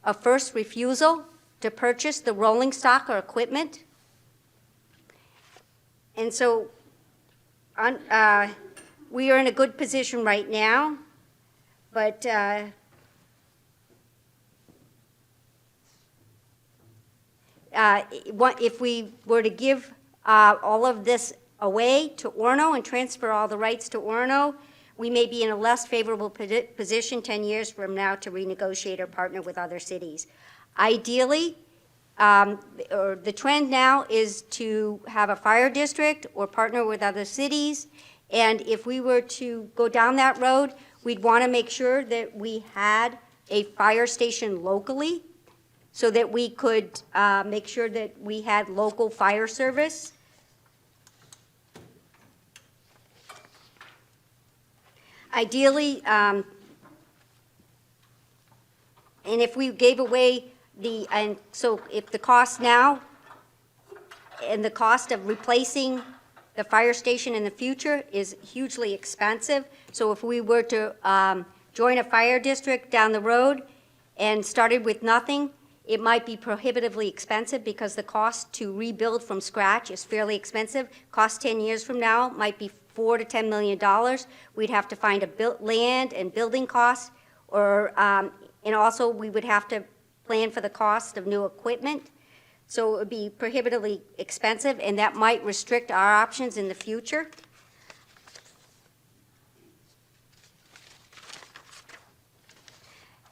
of first refusal to purchase the rolling stock or equipment. And so we are in a good position right now, but if we were to give all of this away to Orno and transfer all the rights to Orno, we may be in a less favorable position 10 years from now to renegotiate or partner with other cities. Ideally, or the trend now is to have a fire district or partner with other cities. And if we were to go down that road, we'd want to make sure that we had a fire station locally so that we could make sure that we had local fire service. Ideally, and if we gave away and so if the cost now and the cost of replacing the fire station in the future is hugely expensive. So if we were to join a fire district down the road and started with nothing, it might be prohibitively expensive because the cost to rebuild from scratch is fairly expensive. Cost 10 years from now might be $4 to $10 million. We'd have to find land and building costs, or and also we would have to plan for the cost of new equipment. So it would be prohibitively expensive, and that might restrict our options in the future.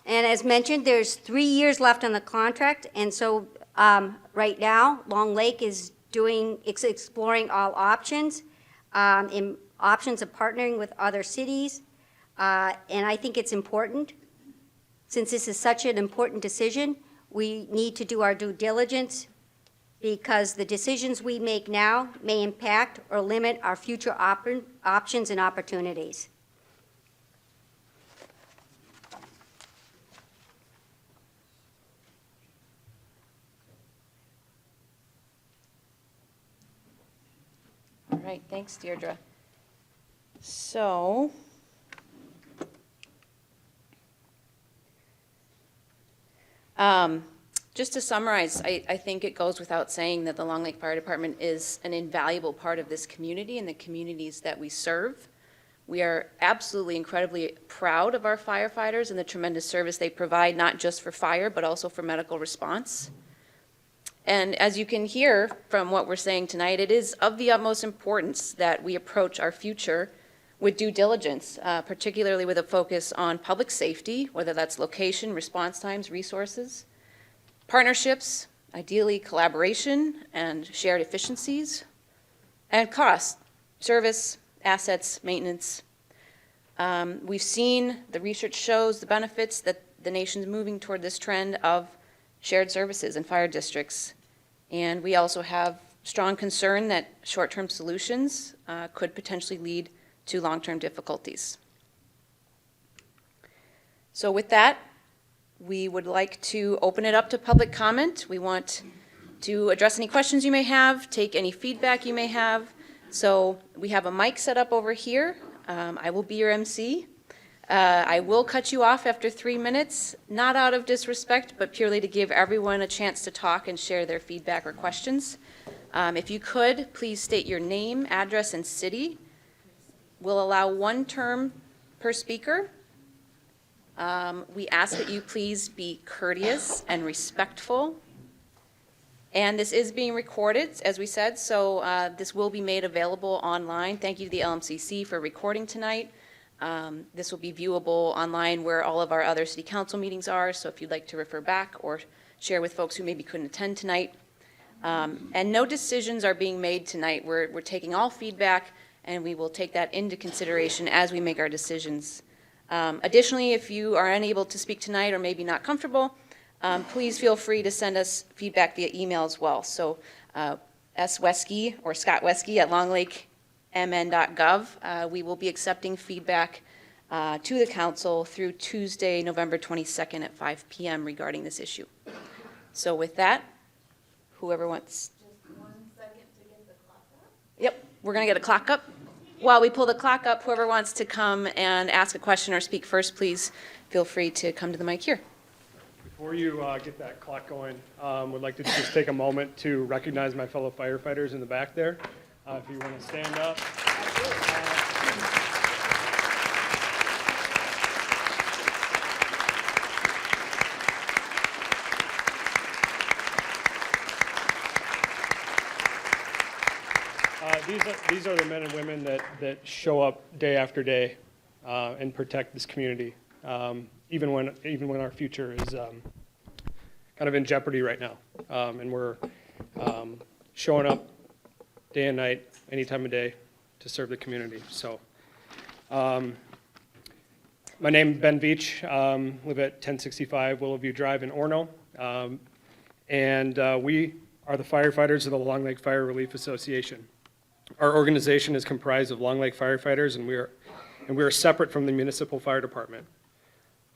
And as mentioned, there's 3 years left on the contract, and so right now, Long Lake is exploring all options, in options of partnering with other cities, and I think it's important. Since this is such an important decision, we need to do our due diligence because the decisions we make now may impact or limit our future options and opportunities. All right, thanks, Deirdre. So, just to summarize, I think it goes without saying that the Long Lake Fire Department is an invaluable part of this community and the communities that we serve. We are absolutely incredibly proud of our firefighters and the tremendous service they provide, not just for fire, but also for medical response. And as you can hear from what we're saying tonight, it is of the utmost importance that we approach our future with due diligence, particularly with a focus on public safety, whether that's location, response times, resources, partnerships, ideally collaboration and shared efficiencies, and cost, service, assets, maintenance. We've seen, the research shows the benefits that the nation's moving toward this trend of shared services in fire districts. And we also have strong concern that short-term solutions could potentially lead to long-term difficulties. So with that, we would like to open it up to public comment. We want to address any questions you may have, take any feedback you may have. So we have a mic set up over here. I will be your MC. I will cut you off after 3 minutes, not out of disrespect, but purely to give everyone a chance to talk and share their feedback or questions. If you could, please state your name, address, and city. We'll allow 1 term per speaker. We ask that you please be courteous and respectful. And this is being recorded, as we said, so this will be made available online. Thank you to the LMCC for recording tonight. This will be viewable online where all of our other city council meetings are, so if you'd like to refer back or share with folks who maybe couldn't attend tonight. And no decisions are being made tonight. We're taking all feedback, and we will take that into consideration as we make our decisions. Additionally, if you are unable to speak tonight or maybe not comfortable, please feel free to send us feedback via email as well. So S. Weskey or Scott Weskey at longlakemn.gov. We will be accepting feedback to the council through Tuesday, November 22nd at 5 p.m. regarding this issue. So with that, whoever wants. Just 1 second to get the clock up. Yep, we're going to get a clock up. While we pull the clock up, whoever wants to come and ask a question or speak first, please feel free to come to the mic here. Before you get that clock going, would like to just take a moment to recognize my fellow firefighters in the back there. If you want to stand up. These are the men and women that show up day after day and protect this community, even when our future is kind of in jeopardy right now, and we're showing up day and night, any time of day, to serve the community. So, my name is Ben Veach. Live at 1065 Willowview Drive in Orono, and we are the firefighters of the Long Lake Fire Relief Association. Our organization is comprised of Long Lake firefighters, and we are separate from the municipal fire department.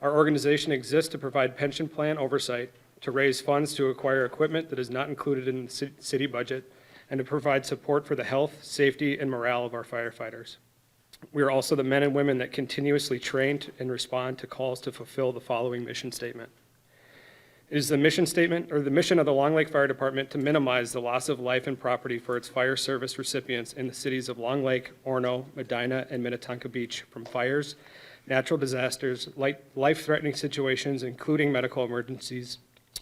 Our organization exists to provide pension plan oversight, to raise funds to acquire equipment that is not included in the city budget, and to provide support for the health, safety, and morale of our firefighters. We are also the men and women that continuously train and respond to calls to fulfill the following mission statement. It is the mission statement, or the mission of the Long Lake Fire Department, to minimize the loss of life and property for its fire service recipients in the cities of Long Lake, Orono, Medina, and Minnetonka Beach from fires, natural disasters, life-threatening situations, including medical emergencies,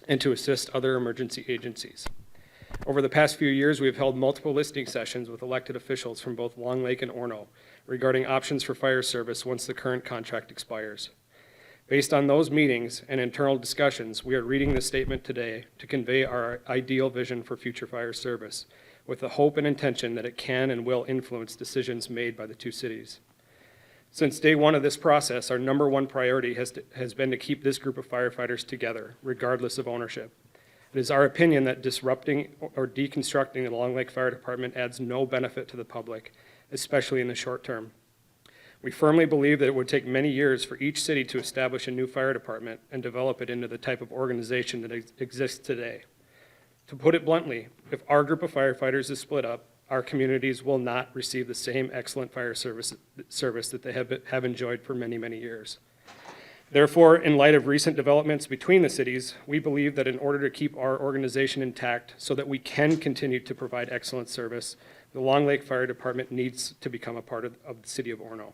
and to assist other emergency agencies. Over the past few years, we have held multiple listening sessions with elected officials from both Long Lake and Orono regarding options for fire service once the current contract expires. Based on those meetings and internal discussions, we are reading this statement today to convey our ideal vision for future fire service, with the hope and intention that it can and will influence decisions made by the two cities. Since day one of this process, our number one priority has been to keep this group of firefighters together, regardless of ownership. It is our opinion that disrupting or deconstructing the Long Lake Fire Department adds no benefit to the public, especially in the short term. We firmly believe that it would take many years for each city to establish a new fire department and develop it into the type of organization that exists today. To put it bluntly, if our group of firefighters is split up, our communities will not receive the same excellent fire service that they have enjoyed for many, many years. Therefore, in light of recent developments between the cities, we believe that in order to keep our organization intact so that we can continue to provide excellent service, the Long Lake Fire Department needs to become a part of the city of Orono.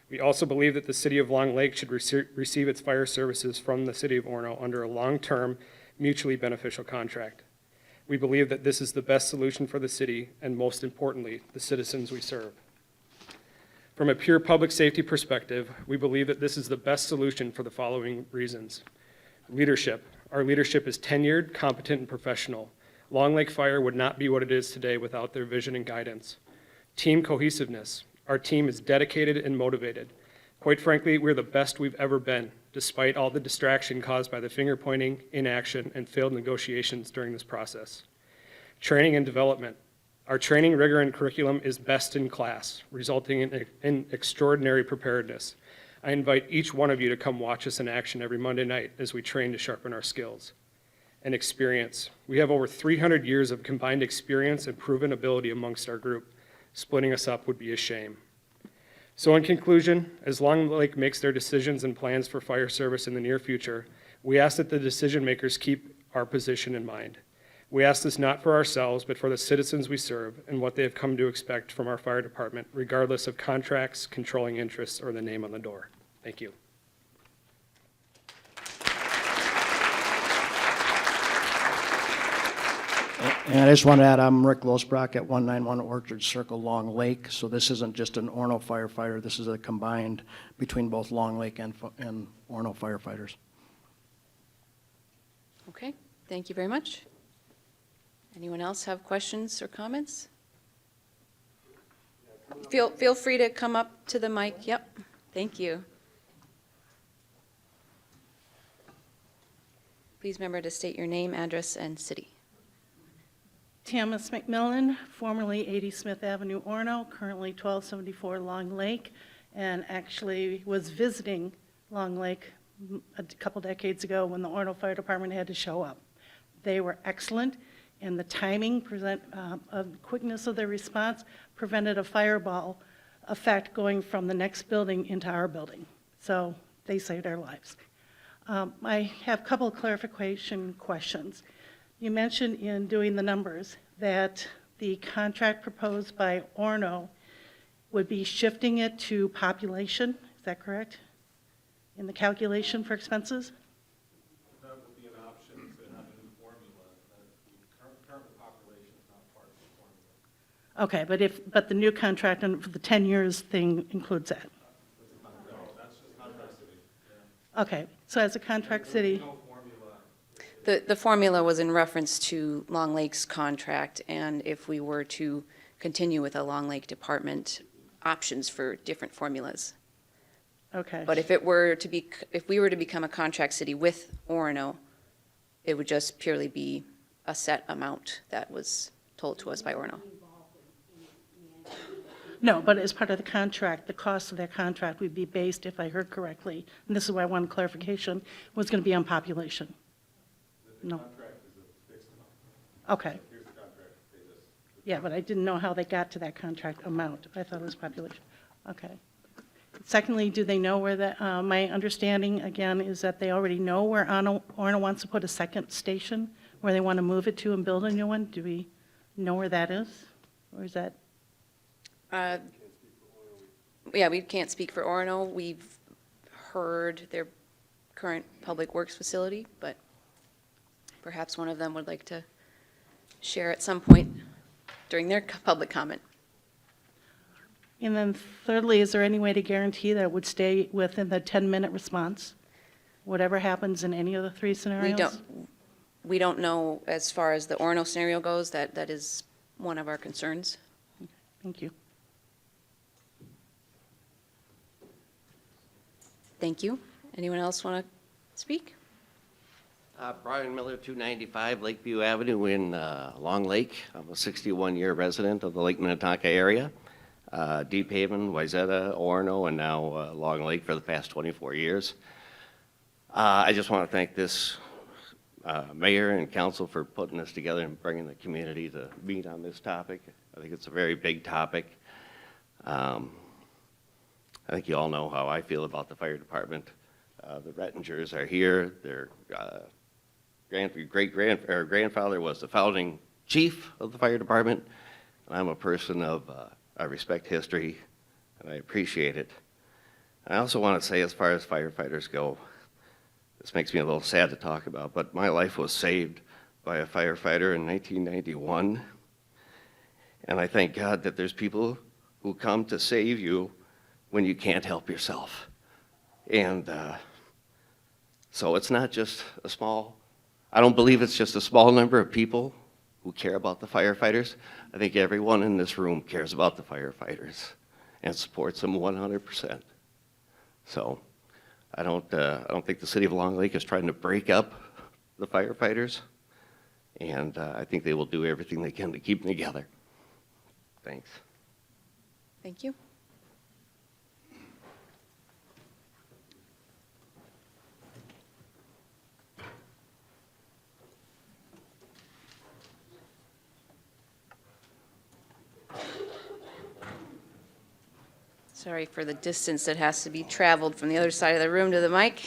We also believe that the city of Long Lake should receive its fire services from the city of Orono under a long-term, mutually beneficial contract. We believe that this is the best solution for the city and, most importantly, the citizens we serve. From a pure public safety perspective, we believe that this is the best solution for the following reasons. Leadership. Our leadership is tenured, competent, and professional. Long Lake Fire would not be what it is today without their vision and guidance. Team cohesiveness. Our team is dedicated and motivated. Quite frankly, we're the best we've ever been, despite all the distraction caused by the finger pointing, inaction, and failed negotiations during this process. Training and development. Our training rigor and curriculum is best in class, resulting in extraordinary preparedness. I invite each one of you to come watch us in action every Monday night as we train to sharpen our skills. And experience. We have over 300 years of combined experience and proven ability amongst our group. Splitting us up would be a shame. So in conclusion, as Long Lake makes their decisions and plans for fire service in the near future, we ask that the decision makers keep our position in mind. We ask this not for ourselves, but for the citizens we serve and what they have come to expect from our fire department, regardless of contracts, controlling interests, or the name on the door. Thank you. And I just want to add, I'm Rick Losbrock at 191 Orchard Circle, Long Lake. So this isn't just an Orono firefighter. This is a combined between both Long Lake and Orono firefighters. Okay, thank you very much. Anyone else have questions or comments? Feel free to come up to the mic. Yep, thank you. Please remember to state your name, address, and city. Tamis McMillan, formerly 80 Smith Avenue, Orono, currently 1274 Long Lake, and actually was visiting Long Lake a couple decades ago when the Orono Fire Department had to show up. They were excellent, and the timing, quickness of their response prevented a fireball effect going from the next building into our building. So they saved our lives. I have a couple of clarification questions. You mentioned in doing the numbers that the contract proposed by Orono would be shifting it to population. Is that correct? In the calculation for expenses? That would be an option to have a new formula. Current population is not part of the formula. Okay, but the new contract and for the 10 years thing includes that? No, that's just contract city. Okay, so as a contract city, No formula. The formula was in reference to Long Lake's contract, and if we were to continue with a Long Lake department, options for different formulas. okay. But if we were to become a contract city with Orono, it would just purely be a set amount that was told to us by Orono. No, but as part of the contract, the cost of that contract would be based, if I heard correctly, and this is why I wanted clarification, was going to be on population. No. Contract is a fixed amount. Okay. Here's the contract. They just. Yeah, but I didn't know how they got to that contract amount. I thought it was population. Okay. Secondly, do they know where that, my understanding, again, is that they already know where Orono wants to put a second station, where they want to move it to and build a new one? Do we know where that is? Or is that? Yeah, we can't speak for Orono. We've heard their current public works facility, but perhaps one of them would like to share at some point during their public comment. And then thirdly, is there any way to guarantee that it would stay within the 10-minute response? Whatever happens in any of the three scenarios? We don't know as far as the Orono scenario goes. That is one of our concerns. Thank you. Thank you. Anyone else want to speak? Brian Miller, 295 Lakeview Avenue in Long Lake. I'm a 61-year resident of the Lake Minnetonka area. Deep Haven, Wayzata, Orono, and now Long Lake for the past 24 years. I just want to thank this mayor and council for putting this together and bringing the community to meet on this topic. I think it's a very big topic. I think you all know how I feel about the fire department. The Rettingers are here. Their grandfather was the founding chief of the fire department. And I'm a person of, I respect history, and I appreciate it. I also want to say, as far as firefighters go, this makes me a little sad to talk about, but my life was saved by a firefighter in 1991. And I thank God that there's people who come to save you when you can't help yourself. And so it's not just a small, I don't believe it's just a small number of people who care about the firefighters. I think everyone in this room cares about the firefighters and supports them 100%. So I don't think the city of Long Lake is trying to break up the firefighters, and I think they will do everything they can to keep them together. Thanks. Thank you. Sorry for the distance that has to be traveled from the other side of the room to the mic.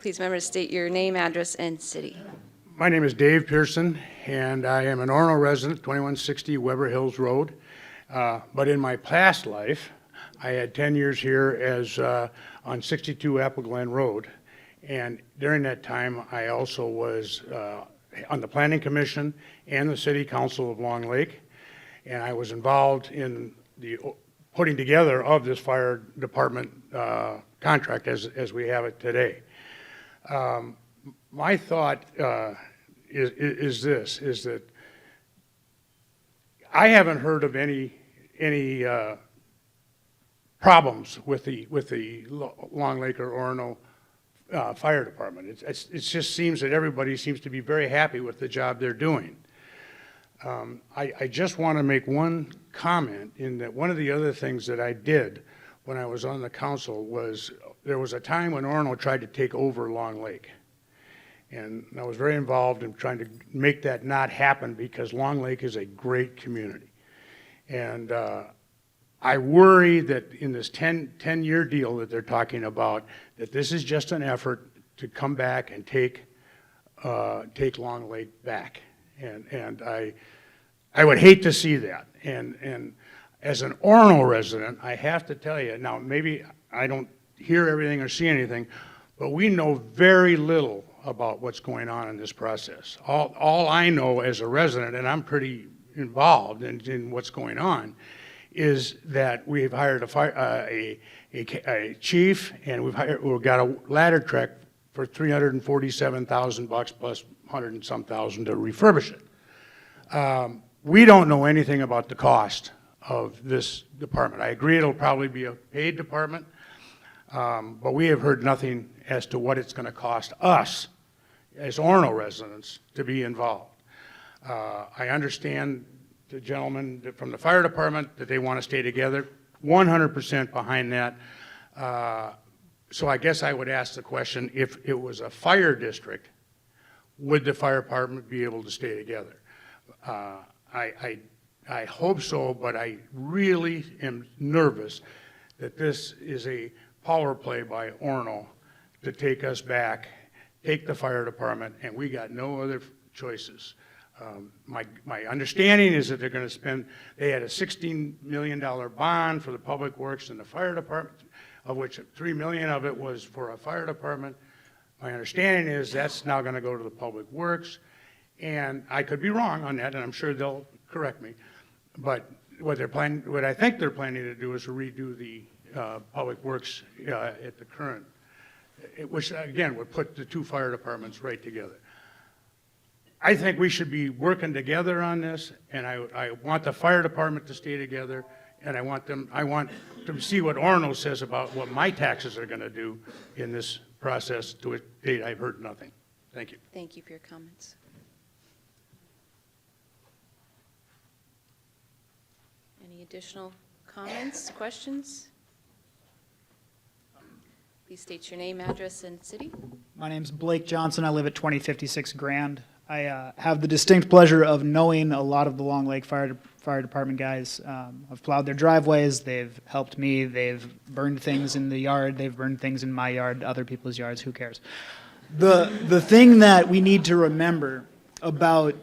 Please remember to state your name, address, and city. My name is Dave Pearson, and I am an Orono resident, 2160 Weber Hills Road. But in my past life, I had 10 years here as on 62 Apple Glen Road. And during that time, I also was on the Planning Commission and the City Council of Long Lake. And I was involved in the putting together of this fire department contract as we have it today. My thought is that I haven't heard of any problems with the Long Lake or Orono fire department. It just seems that everybody seems to be very happy with the job they're doing. I just want to make one comment in that one of the other things that I did when I was on the council was there was a time when Orono tried to take over Long Lake. And I was very involved in trying to make that not happen because Long Lake is a great community. And I worry that in this 10-year deal that they're talking about, that this is just an effort to come back and take Long Lake back. And I would hate to see that. And as an Orono resident, I have to tell you, now maybe I don't hear everything or see anything, but we know very little about what's going on in this process. All I know as a resident, and I'm pretty involved in what's going on, is that we've hired a chief, and we've got a ladder truck for $347,000 plus 100 and some thousand to refurbish it. We don't know anything about the cost of this department. I agree it'll probably be a paid department, but we have heard nothing as to what it's going to cost us as Orono residents to be involved. I understand the gentleman from the fire department that they want to stay together, 100% behind that. So I guess I would ask the question, if it was a fire district, would the fire department be able to stay together? I hope so, but I really am nervous that this is a power play by Orono to take us back, take the fire department, and we got no other choices. My understanding is that they're going to spend, they had a $16 million bond for the public works and the fire department, of which $3 million of it was for a fire department. My understanding is that's now going to go to the public works, and I could be wrong on that, and I'm sure they'll correct me. But what I think they're planning to do is redo the public works at the current, which again would put the two fire departments right together. I think we should be working together on this, and I want the fire department to stay together, and I want to see what Orono says about what my taxes are going to do in this process. To a date, I've heard nothing. Thank you. Thank you for your comments. Any additional comments, questions? Please state your name, address, and city. My name's Blake Johnson. I live at 2056 Grand. I have the distinct pleasure of knowing a lot of the Long Lake Fire Department guys. I've plowed their driveways. They've helped me. They've burned things in the yard. They've burned things in my yard, other people's yards. Who cares? The thing that we need to remember about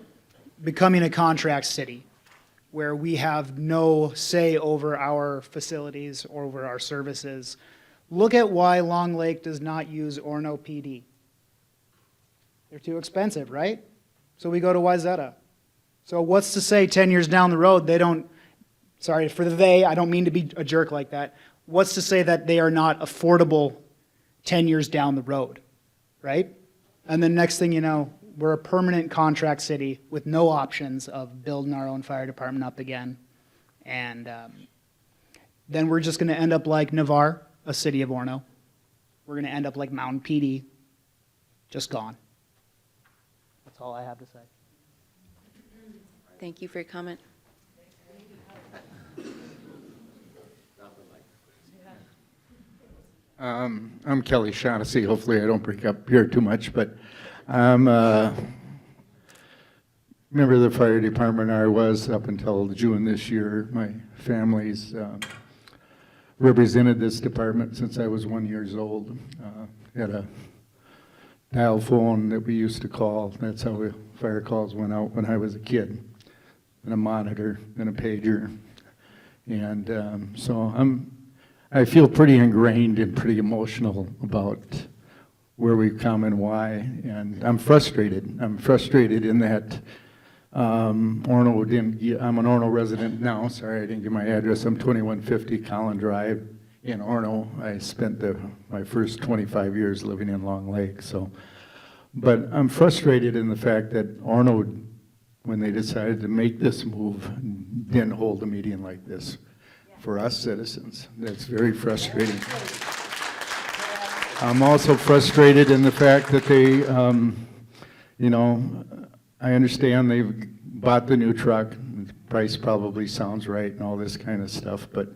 becoming a contract city, where we have no say over our facilities or over our services, look at why Long Lake does not use Orono PD. They're too expensive, right? So we go to Wayzata. So what's to say 10 years down the road they don't, sorry for the they, I don't mean to be a jerk like that. What's to say that they are not affordable 10 years down the road, right? And then next thing you know, we're a permanent contract city with no options of building our own fire department up again. And then we're just going to end up like Navarre, a city of Orono. We're going to end up like Mountain PD, just gone. That's all I have to say. Thank you for your comment. I'm Kelly Shaughnessy. Hopefully I don't break up here too much, but I'm a member of the fire department. I was up until June this year. My family's represented this department since I was 1 year old. Had a dial phone that we used to call. That's how fire calls went out when I was a kid. And a monitor and a pager. And so I feel pretty ingrained and pretty emotional about where we've come and why, and I'm frustrated. I'm frustrated in that Orono didn't, I'm an Orono resident now, sorry I didn't give my address. I'm 2150 Collin Drive in Orono. I spent my first 25 years living in Long Lake, so. But I'm frustrated in the fact that Orono, when they decided to make this move, didn't hold a meeting like this. For us citizens. That's very frustrating. I'm also frustrated in the fact that they, you know, I understand they've bought the new truck, the price probably sounds right and all this kind of stuff, but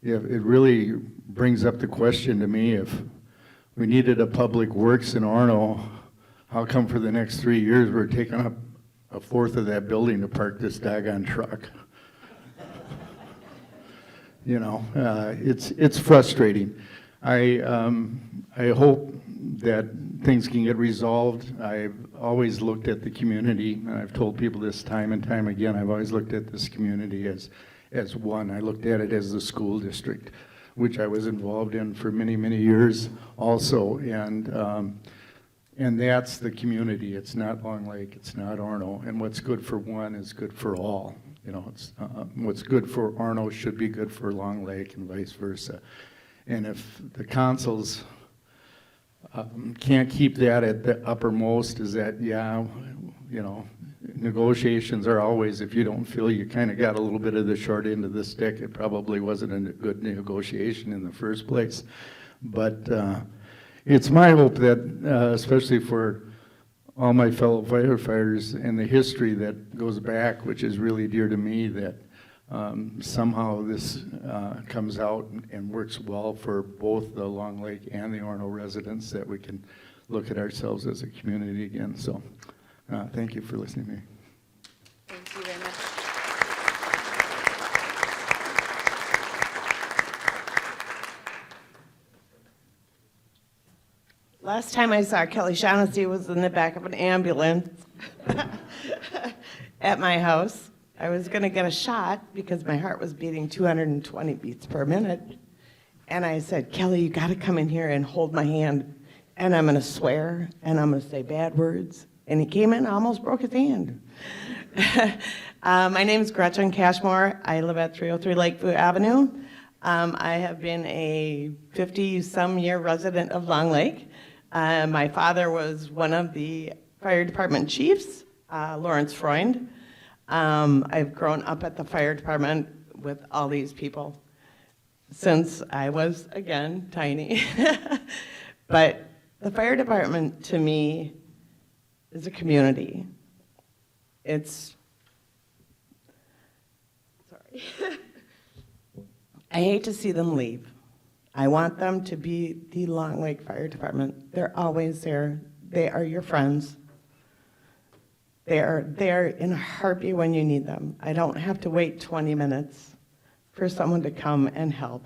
it really brings up the question to me, if we needed a public works in Orono, how come for the next 3 years we're taking up a fourth of that building to park this daggone truck? You know, it's frustrating. I hope that things can get resolved. I've always looked at the community, and I've told people this time and time again, I've always looked at this community as one. I looked at it as the school district, which I was involved in for many, many years also. And that's the community. It's not Long Lake, it's not Orono. And what's good for one is good for all. You know, it's, what's good for Orono should be good for Long Lake and vice versa. And if the councils can't keep that at the uppermost, is that, yeah, you know, negotiations are always, if you don't feel you kind of got a little bit of the short end of the stick, it probably wasn't a good negotiation in the first place. But it's my hope that, especially for all my fellow firefighters and the history that goes back, which is really dear to me, that somehow this comes out and works well for both the Long Lake and the Orono residents, that we can look at ourselves as a community again. So thank you for listening to me. Thank you very much. Last time I saw Kelly Shaughnessy was in the back of an ambulance at my house. I was going to get a shot because my heart was beating 220 beats per minute. And I said, Kelly, you got to come in here and hold my hand. And I'm going to swear and I'm going to say bad words. And he came in and almost broke his hand. My name is Gretchen Cashmore. I live at 303 Lakeview Avenue. I have been a 50-some-year resident of Long Lake. My father was one of the fire department chiefs, Lawrence Freund. I've grown up at the fire department with all these people since I was, again, tiny. But the fire department, to me, is a community. It's, sorry. I hate to see them leave. I want them to be the Long Lake Fire Department. They're always there. They are your friends. They are there in a heartbeat when you need them. I don't have to wait 20 minutes for someone to come and help.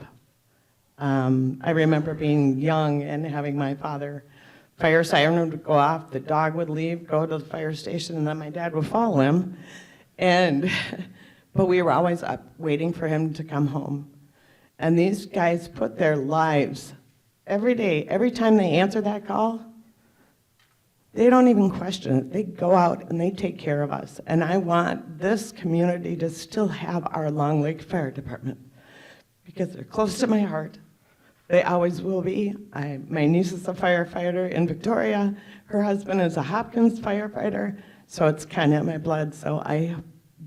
I remember being young and having my father, fire siren would go off, the dog would leave, go to the fire station, and then my dad would follow him. But we were always up waiting for him to come home. And these guys put their lives every day, every time they answer that call, they don't even question it. They go out and they take care of us. And I want this community to still have our Long Lake Fire Department because they're close to my heart. They always will be. My niece is a firefighter in Victoria. Her husband is a Hopkins firefighter, so it's kind of in my blood. So I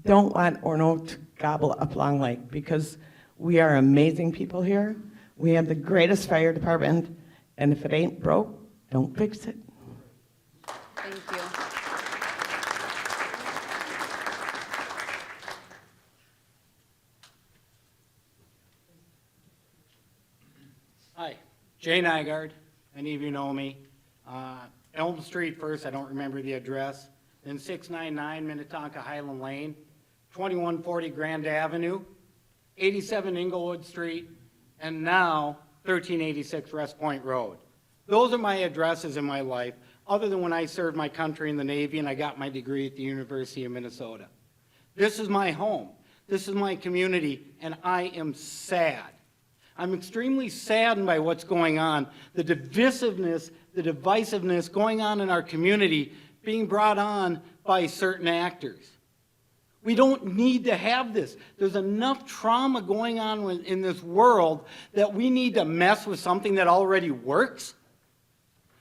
don't want Orono to gobble up Long Lake because we are amazing people here. We have the greatest fire department, and if it ain't broke, don't fix it. Thank you. Hi, Jay Nygaard. Many of you know me. Elm Street first, I don't remember the address. Then 699 Minnetonka Highland Lane, 2140 Grand Avenue, 87 Inglewood Street, and now 1386 West Point Road. Those are my addresses in my life, other than when I served my country in the Navy and I got my degree at the University of Minnesota. This is my home. This is my community, and I am sad. I'm extremely saddened by what's going on, the divisiveness going on in our community being brought on by certain actors. We don't need to have this. There's enough trauma going on in this world that we need to mess with something that already works.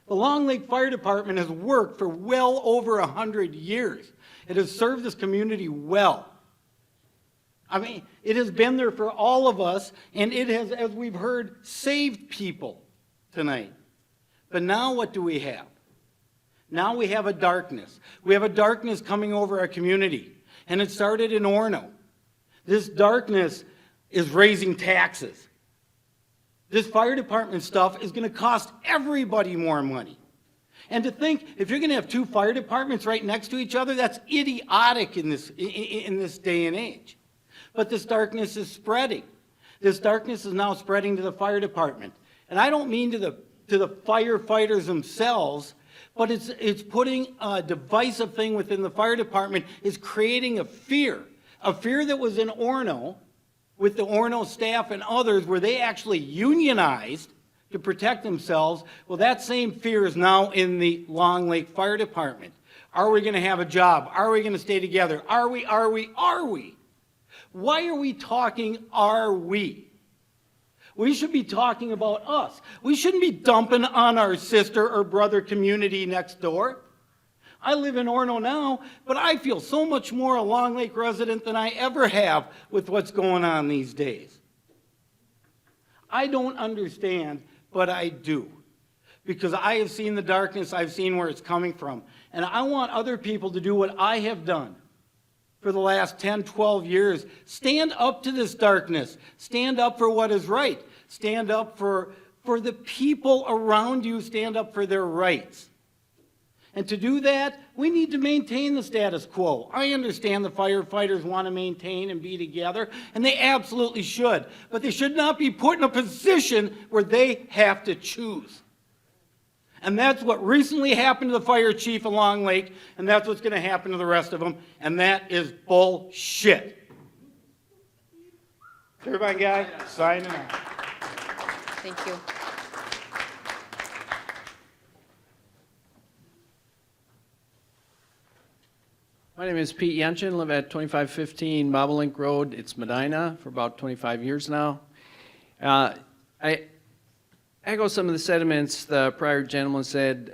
The Long Lake Fire Department has worked for well over 100 years. It has served this community well. I mean, it has been there for all of us, and it has, as we've heard, saved people tonight. But now what do we have? Now we have a darkness. We have a darkness coming over our community, and it started in Orono. This darkness is raising taxes. This fire department stuff is going to cost everybody more money. And to think, if you're going to have two fire departments right next to each other, that's idiotic in this day and age. But this darkness is spreading. This darkness is now spreading to the fire department. And I don't mean to the firefighters themselves, but it's putting a divisive thing within the fire department, is creating a fear that was in Orono with the Orono staff and others where they actually unionized to protect themselves. Well, that same fear is now in the Long Lake Fire Department. Are we going to have a job? Are we going to stay together? Are we? Why are we talking are we? We should be talking about us. We shouldn't be dumping on our sister or brother community next door. I live in Orono now, but I feel so much more a Long Lake resident than I ever have with what's going on these days. I don't understand, but I do. Because I have seen the darkness, I've seen where it's coming from. And I want other people to do what I have done for the last 10, 12 years. Stand up to this darkness. Stand up for what is right. Stand up for the people around you. Stand up for their rights. And to do that, we need to maintain the status quo. I understand the firefighters want to maintain and be together, and they absolutely should. But they should not be put in a position where they have to choose. And that's what recently happened to the fire chief of Long Lake, and that's what's going to happen to the rest of them, and that is bullshit. Turbine guy, signing out. Thank you. My name is Pete Yenchen, live at 2515 Bobolink Road. It's Medina for about 25 years now. I echo some of the sentiments the prior gentleman said,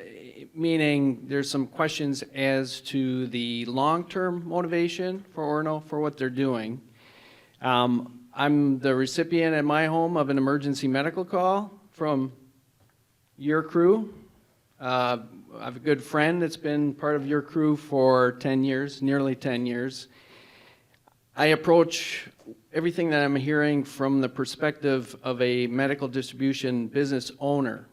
meaning there's some questions as to the long-term motivation for Orono for what they're doing. I'm the recipient at my home of an emergency medical call from your crew. I have a good friend that's been part of your crew for 10 years, nearly 10 years. I approach everything that I'm hearing from the perspective of a medical distribution business owner.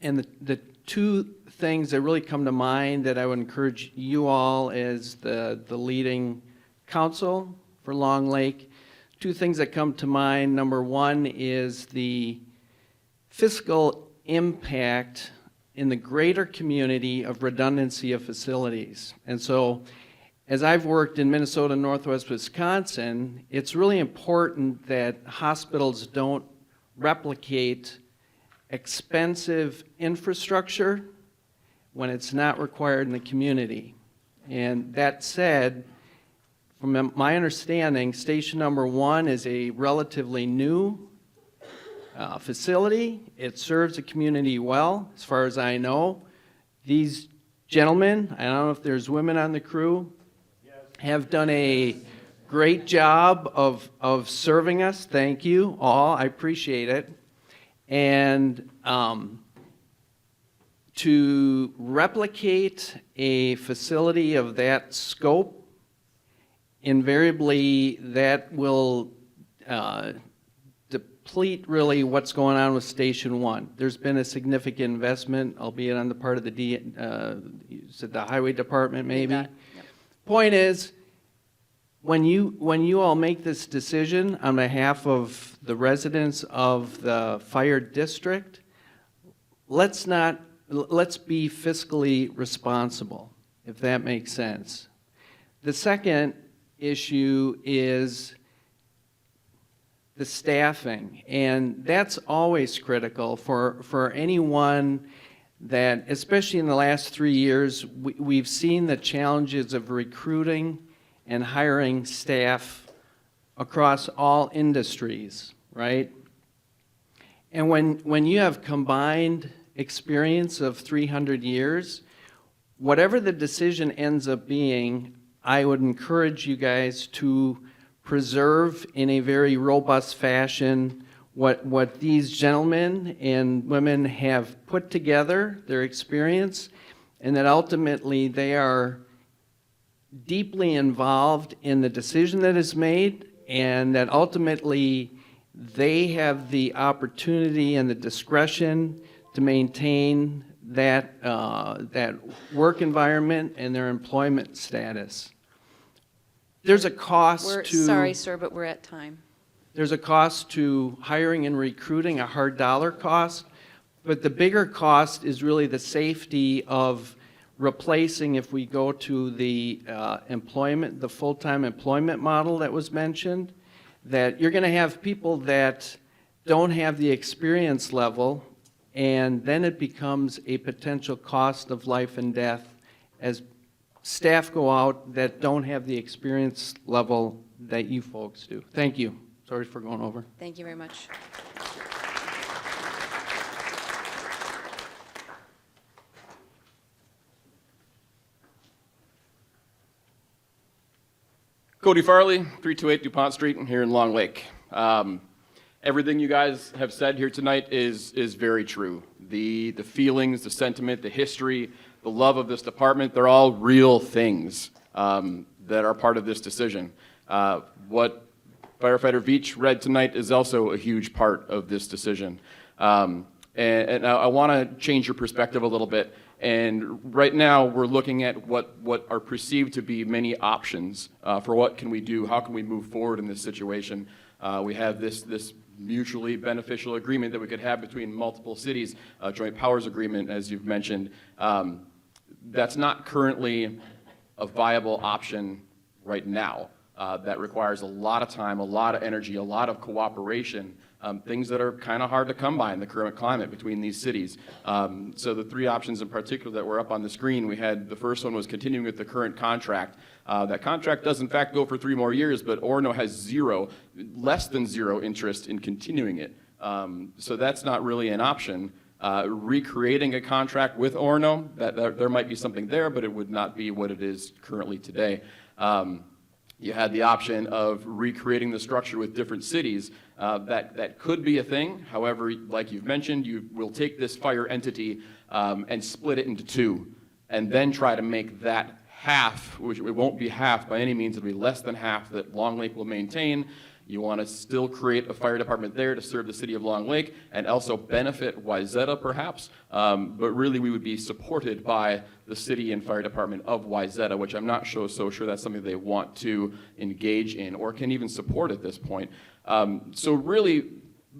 And the two things that really come to mind that I would encourage you all as the leading counsel for Long Lake, two things that come to mind. Number one is the fiscal impact in the greater community of redundancy of facilities. And so, as I've worked in Minnesota and Northwest Wisconsin, it's really important that hospitals don't replicate expensive infrastructure when it's not required in the community. And that said, from my understanding, station number 1 is a relatively new facility. It serves the community well, as far as I know. These gentlemen, I don't know if there's women on the crew, have done a great job of serving us. Thank you all. I appreciate it. And to replicate a facility of that scope, invariably that will deplete really what's going on with Station 1. There's been a significant investment, albeit on the part of the you said the Highway Department maybe. Yep. Point is, when you all make this decision on behalf of the residents of the fire district, let's be fiscally responsible, if that makes sense. The second issue is the staffing, and that's always critical for anyone that, especially in the last 3 years, we've seen the challenges of recruiting and hiring staff across all industries, right? And when you have combined experience of 300 years, whatever the decision ends up being, I would encourage you guys to preserve in a very robust fashion what these gentlemen and women have put together, their experience, and that ultimately they are deeply involved in the decision that is made, and that ultimately they have the opportunity and the discretion to maintain that work environment and their employment status. There's a cost We're to... sorry, sir, but we're at time. There's a cost to hiring and recruiting, a hard dollar cost, but the bigger cost is really the safety of replacing, if we go to the employment, the full-time employment model that was mentioned, that you're going to have people that don't have the experience level, and then it becomes a potential cost of life and death as staff go out that don't have the experience level that you folks do. Thank you. Sorry for going over. Thank you very much. Cody Farley, 328 DuPont Street here in Long Lake. Everything you guys have said here tonight is very true. The feelings, the sentiment, the history, the love of this department, they're all real things that are part of this decision. What Firefighter Veach read tonight is also a huge part of this decision. And I want to change your perspective a little bit. And right now, we're looking at what are perceived to be many options for what can we do, how can we move forward in this situation. We have this mutually beneficial agreement that we could have between multiple cities, a joint powers agreement, as you've mentioned. That's not currently a viable option right now. That requires a lot of time, a lot of energy, a lot of cooperation, things that are kind of hard to come by in the current climate between these cities. So the three options in particular that were up on the screen, we had, the first one was continuing with the current contract. That contract does in fact go for 3 more years, but Orono has less than zero interest in continuing it. So that's not really an option. Recreating a contract with Orono, there might be something there, but it would not be what it is currently today. You had the option of recreating the structure with different cities. That could be a thing. However, like you've mentioned, you will take this fire entity and split it into 2, and then try to make that half, which it won't be half by any means, it'll be less than half that Long Lake will maintain. You want to still create a fire department there to serve the city of Long Lake and also benefit Wayzata perhaps, but really we would be supported by the city and fire department of Wayzata, which I'm not so sure that's something they want to engage in or can even support at this point. So really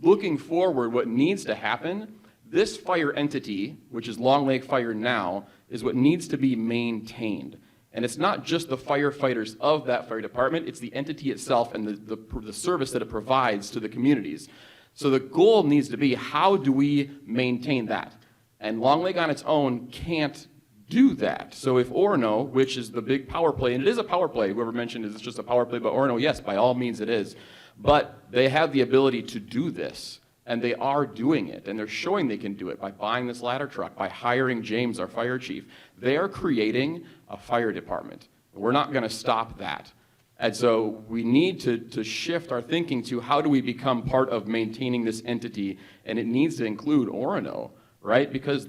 looking forward, what needs to happen, this fire entity, which is Long Lake Fire now, is what needs to be maintained. And it's not just the firefighters of that fire department, it's the entity itself and the service that it provides to the communities. So the goal needs to be, how do we maintain that? And Long Lake on its own can't do that. So if Orono, which is the big power play, and it is a power play, whoever mentioned it's just a power play, but Orono, yes, by all means it is, but they have the ability to do this. And they are doing it, and they're showing they can do it by buying this ladder truck, by hiring James, our fire chief. They are creating a fire department. We're not going to stop that. And so we need to shift our thinking to how do we become part of maintaining this entity, and it needs to include Orono, right? Because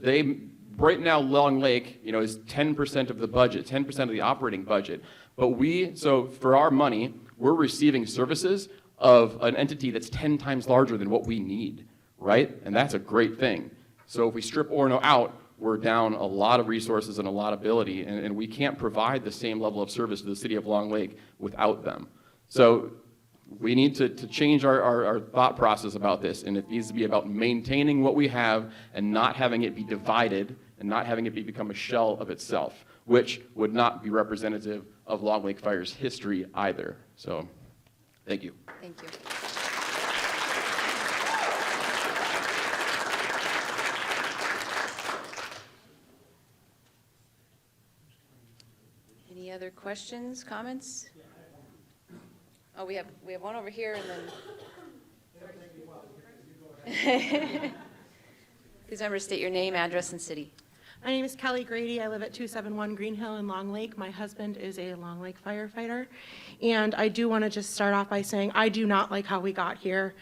right now, Long Lake, is 10% of the budget, 10% of the operating budget. But so for our money, we're receiving services of an entity that's 10 times larger than what we need, right? And that's a great thing. So if we strip Orono out, we're down a lot of resources and a lot of ability, and we can't provide the same level of service to the city of Long Lake without them. So we need to change our thought process about this, and it needs to be about maintaining what we have and not having it be divided and not having it become a shell of itself, which would not be representative of Long Lake Fire's history either. So, thank you. Thank you. Any other questions, comments? Oh, we have one over here and then. Please remember to state your name, address, and city. My name is Kelly Grady. I live at 271 Green Hill in Long Lake. My husband is a Long Lake firefighter. And I do want to just start off by saying I do not like how we got here.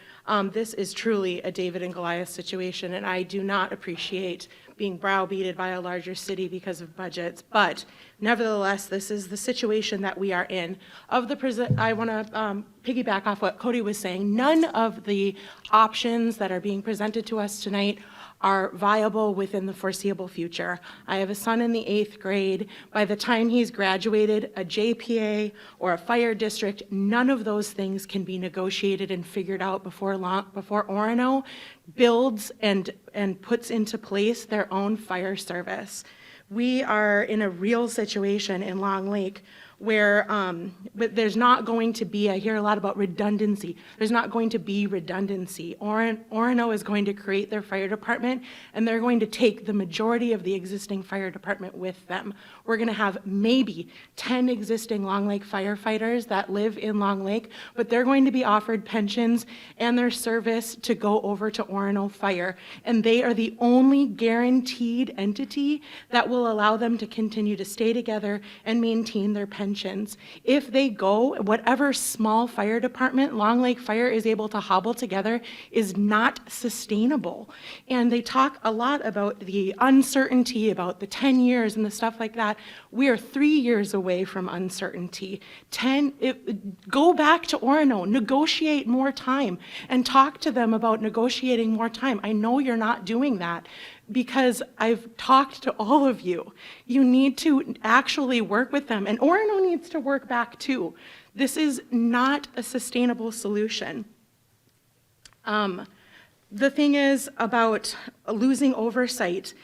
This is truly a David and Goliath situation, and I do not appreciate being browbeated by a larger city because of budgets. But nevertheless, this is the situation that we are in. I want to piggyback off what Cody was saying. None of the options that are being presented to us tonight are viable within the foreseeable future. I have a son in the 8th grade. By the time he's graduated, a JPA or a fire district, none of those things can be negotiated and figured out before Orono builds and puts into place their own fire service. We are in a real situation in Long Lake where but there's not going to be, I hear a lot about redundancy. There's not going to be redundancy. Orono is going to create their fire department, and they're going to take the majority of the existing fire department with them. We're going to have maybe 10 existing Long Lake firefighters that live in Long Lake, but they're going to be offered pensions and their service to go over to Orono Fire. And they are the only guaranteed entity that will allow them to continue to stay together and maintain their pensions. If they go, whatever small fire department Long Lake Fire is able to hobble together is not sustainable. And they talk a lot about the uncertainty, about the 10 years and the stuff like that. We are 3 years away from uncertainty. Go back to Orono, negotiate more time, and talk to them about negotiating more time. I know you're not doing that, because I've talked to all of you. You need to actually work with them, and Orono needs to work back too. This is not a sustainable solution. The thing is about losing oversight.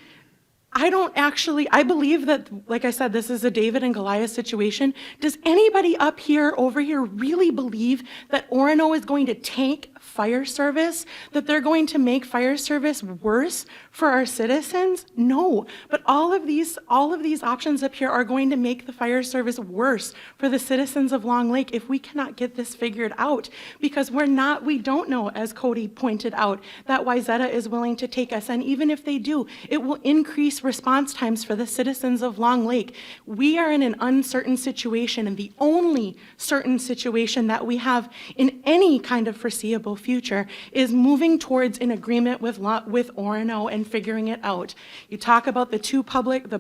I believe that, like I said, this is a David and Goliath situation. Does anybody over here really believe that Orono is going to tank fire service, that they're going to make fire service worse for our citizens? No, but all of these options up here are going to make the fire service worse for the citizens of Long Lake if we cannot get this figured out, because we don't know, as Cody pointed out, that Wayzata is willing to take us, and even if they do, it will increase response times for the citizens of Long Lake. We are in an uncertain situation, and the only certain situation that we have in any kind of foreseeable future is moving towards an agreement with Orono and figuring it out. You talk about the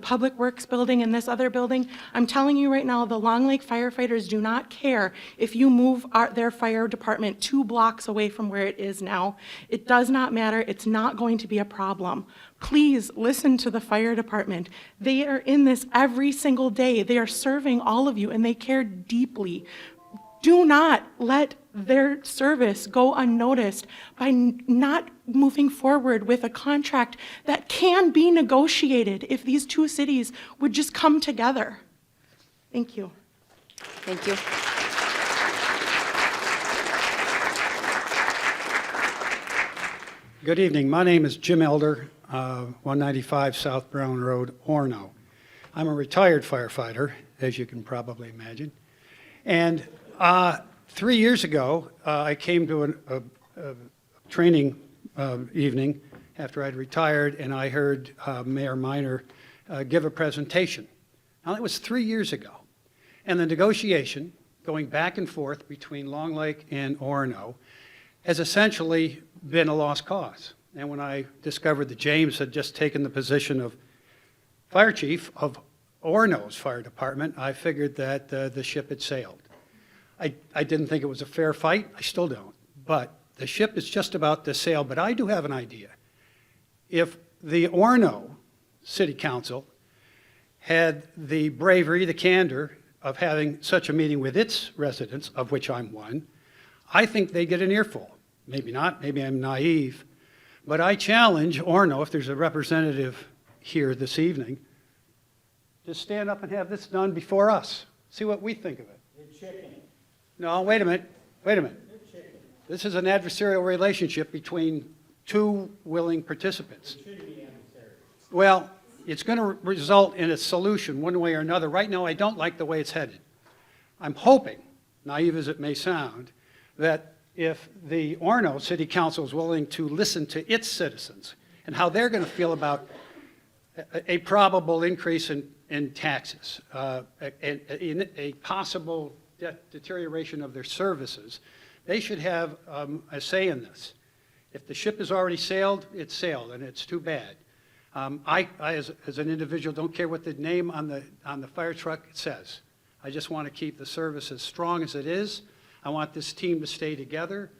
public works building and this other building. I'm telling you right now, the Long Lake firefighters do not care if you move their fire department 2 blocks away from where it is now. It does not matter. It's not going to be a problem. Please listen to the fire department. They are in this every single day. They are serving all of you, and they care deeply. Do not let their service go unnoticed by not moving forward with a contract that can be negotiated if these 2 cities would just come together. Thank you. Thank you. Good evening. My name is Jim Elder, 195 South Brown Road, Orono. I'm a retired firefighter, as you can probably imagine. And 3 years ago, I came to a training evening after I'd retired, and I heard Mayor Minor give a presentation. Now, that was 3 years ago. And the negotiation going back and forth between Long Lake and Orono has essentially been a lost cause. And when I discovered that James had just taken the position of fire chief of Orono's fire department, I figured that the ship had sailed. I didn't think it was a fair fight. I still don't. But the ship is just about to sail. But I do have an idea. If the Orono City Council had the bravery, the candor of having such a meeting with its residents, of which I'm one, I think they get an earful. Maybe not, maybe I'm naive, but I challenge Orono, if there's a representative here this evening, to stand up and have this done before us. See what we think of it. No, wait a minute. This is an adversarial relationship between two willing participants. Well, it's going to result in a solution one way or another. Right now, I don't like the way it's headed. I'm hoping, naive as it may sound, that if the Orono City Council is willing to listen to its citizens and how they're going to feel about a probable increase in taxes, a possible deterioration of their services, they should have a say in this. If the ship has already sailed, it's sailed, and it's too bad. I as an individual, don't care what the name on the fire truck says. I just want to keep the service as strong as it is. I want this team to stay together,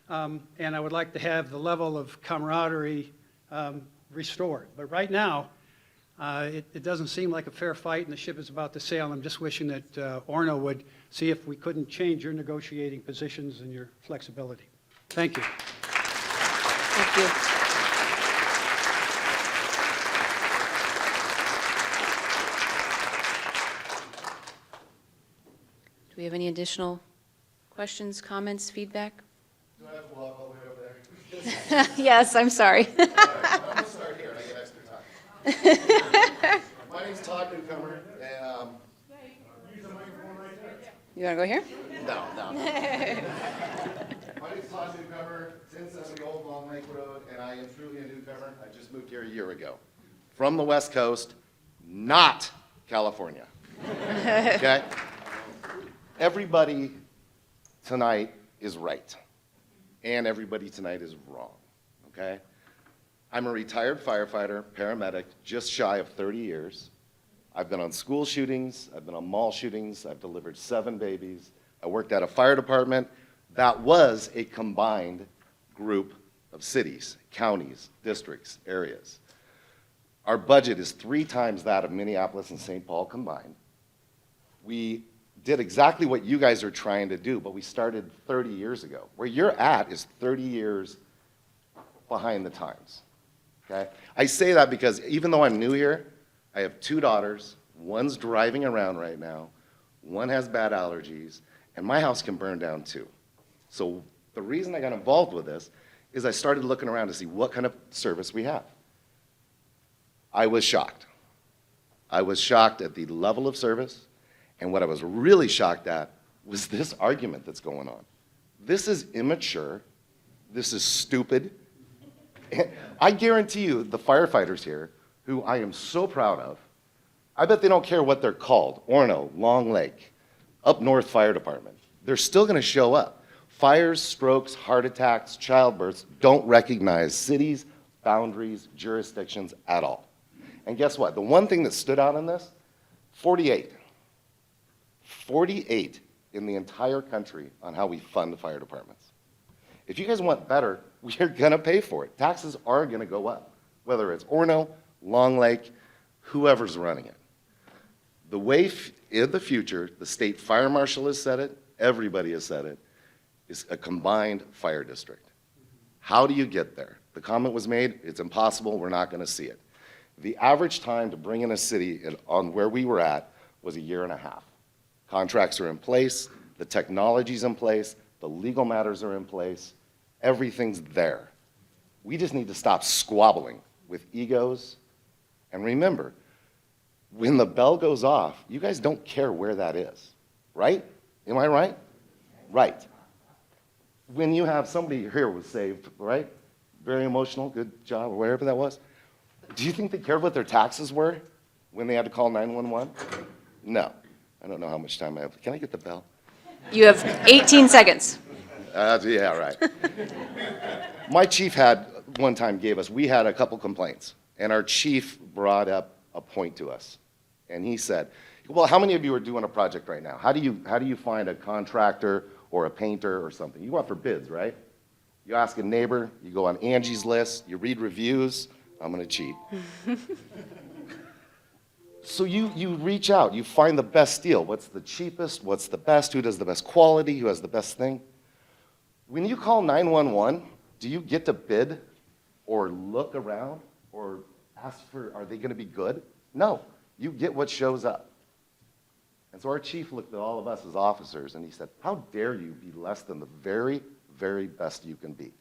and I would like to have the level of camaraderie restored. But right now, it doesn't seem like a fair fight, and the ship is about to sail. I'm just wishing that Orono would see if we couldn't change your negotiating positions and your flexibility. Thank you. Thank you. Do we have any additional questions, comments, feedback? Do I have to walk all the way over there? Yes, I'm sorry. I'm gonna start here, and I get extra time. My name's Todd Newcomer, and You want to go here? no. My name's Todd Newcomer, 1070 Old Long Lake Road, and I am truly a newcomer. I just moved here a year ago, from the West Coast, not California. Okay? Everybody tonight is right, and everybody tonight is wrong. Okay? I'm a retired firefighter, paramedic, just shy of 30 years. I've been on school shootings, I've been on mall shootings, I've delivered 7 babies. I worked at a fire department that was a combined group of cities, counties, districts, areas. Our budget is 3 times that of Minneapolis and St. Paul combined. We did exactly what you guys are trying to do, but we started 30 years ago. Where you're at is 30 years behind the times. Okay? I say that because even though I'm new here, I have 2 daughters. One's driving around right now. One has bad allergies, and my house can burn down too. So the reason I got involved with this is I started looking around to see what kind of service we have. I was shocked. I was shocked at the level of service, and what I was really shocked at was this argument that's going on. This is immature. This is stupid. I guarantee you the firefighters here, who I am so proud of, I bet they don't care what they're called, Orono, Long Lake, Up North Fire Department. They're still going to show up. Fires, strokes, heart attacks, childbirths don't recognize cities, boundaries, jurisdictions at all. And guess what? The one thing that stood out on this, 48 in the entire country on how we fund the fire departments. If you guys want better, we're going to pay for it. Taxes are going to go up, whether it's Orono, Long Lake, whoever's running it. The way in the future, the state fire marshal has said it, everybody has said it, is a combined fire district. How do you get there? The comment was made, it's impossible, we're not going to see it. The average time to bring in a city on where we were at was 1.5 years. Contracts are in place, the technology's in place, the legal matters are in place, everything's there. We just need to stop squabbling with egos. And remember, when the bell goes off, you guys don't care where that is, right? Am I right? Right. When you have somebody here was saved, right? very emotional, good job, or whatever that was. Do you think they cared what their taxes were when they had to call 911? No. I don't know how much time I have. Can I get the bell? You have 18 seconds. Yeah, right. My chief we had a couple complaints, and our chief brought up a point to us. And he said, well, how many of you are doing a project right now? How do you find a contractor or a painter or something? You go out for bids, right? You ask a neighbor, you go on Angie's List, you read reviews. I'm gonna cheat. So you reach out, you find the best deal. What's the cheapest? What's the best? Who does the best quality? Who has the best thing? When you call 911, do you get to bid or look around or ask for, are they gonna be good? No, you get what shows up. And so our chief looked at all of us as officers and he said, how dare you be less than the very, very best you can be?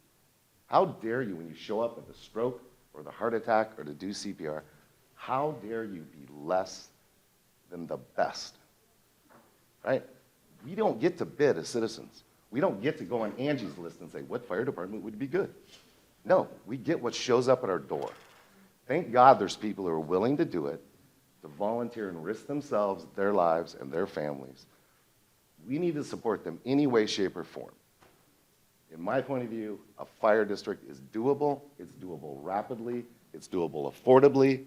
How dare you, when you show up with a stroke or the heart attack or to do CPR, how dare you be less than the best, right? We don't get to bid as citizens. We don't get to go on Angie's List and say, what fire department would be good? No, we get what shows up at our door. Thank God there's people who are willing to do it, to volunteer and risk themselves, their lives, and their families. We need to support them any way, shape, or form. In my point of view, a fire district is doable, it's doable rapidly, it's doable affordably,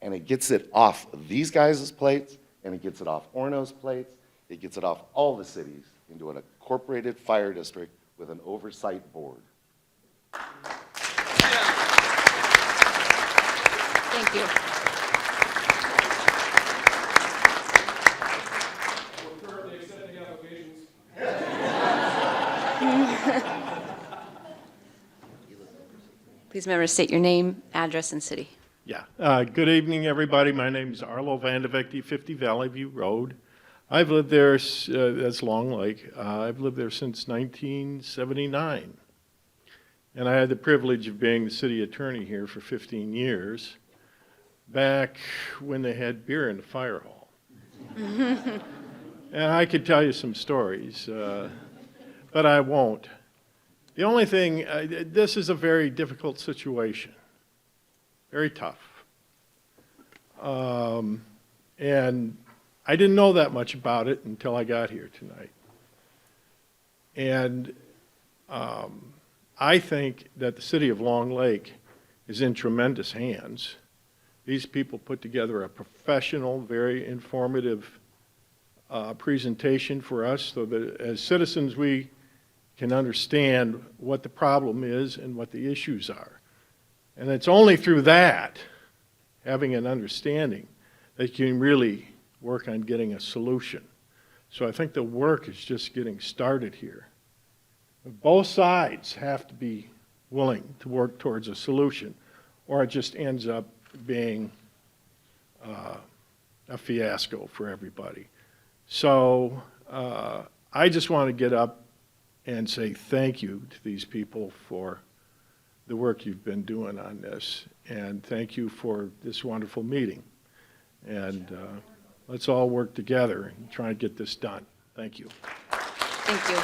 and it gets it off these guys' plates, and it gets it off Orono's plates, it gets it off all the cities into an incorporated fire district with an oversight board. Thank you. Please remember to state your name, address, and city. Yeah. Good evening, everybody. My name is Arlo Vandevecti, 50 Valley View Road. I've lived there, that's Long Lake. I've lived there since 1979. And I had the privilege of being the city attorney here for 15 years, back when they had beer in the fire hall. And I could tell you some stories, but I won't. The only thing, this is a very difficult situation, very tough. And I didn't know that much about it until I got here tonight. And I think that the city of Long Lake is in tremendous hands. These people put together a professional, very informative presentation for us so that as citizens we can understand what the problem is and what the issues are. And it's only through that, having an understanding, that you can really work on getting a solution. So I think the work is just getting started here. Both sides have to be willing to work towards a solution, or it just ends up being a fiasco for everybody. So I just want to get up and say thank you to these people for the work you've been doing on this, and thank you for this wonderful meeting. And let's all work together and try and get this done. Thank you. Thank you.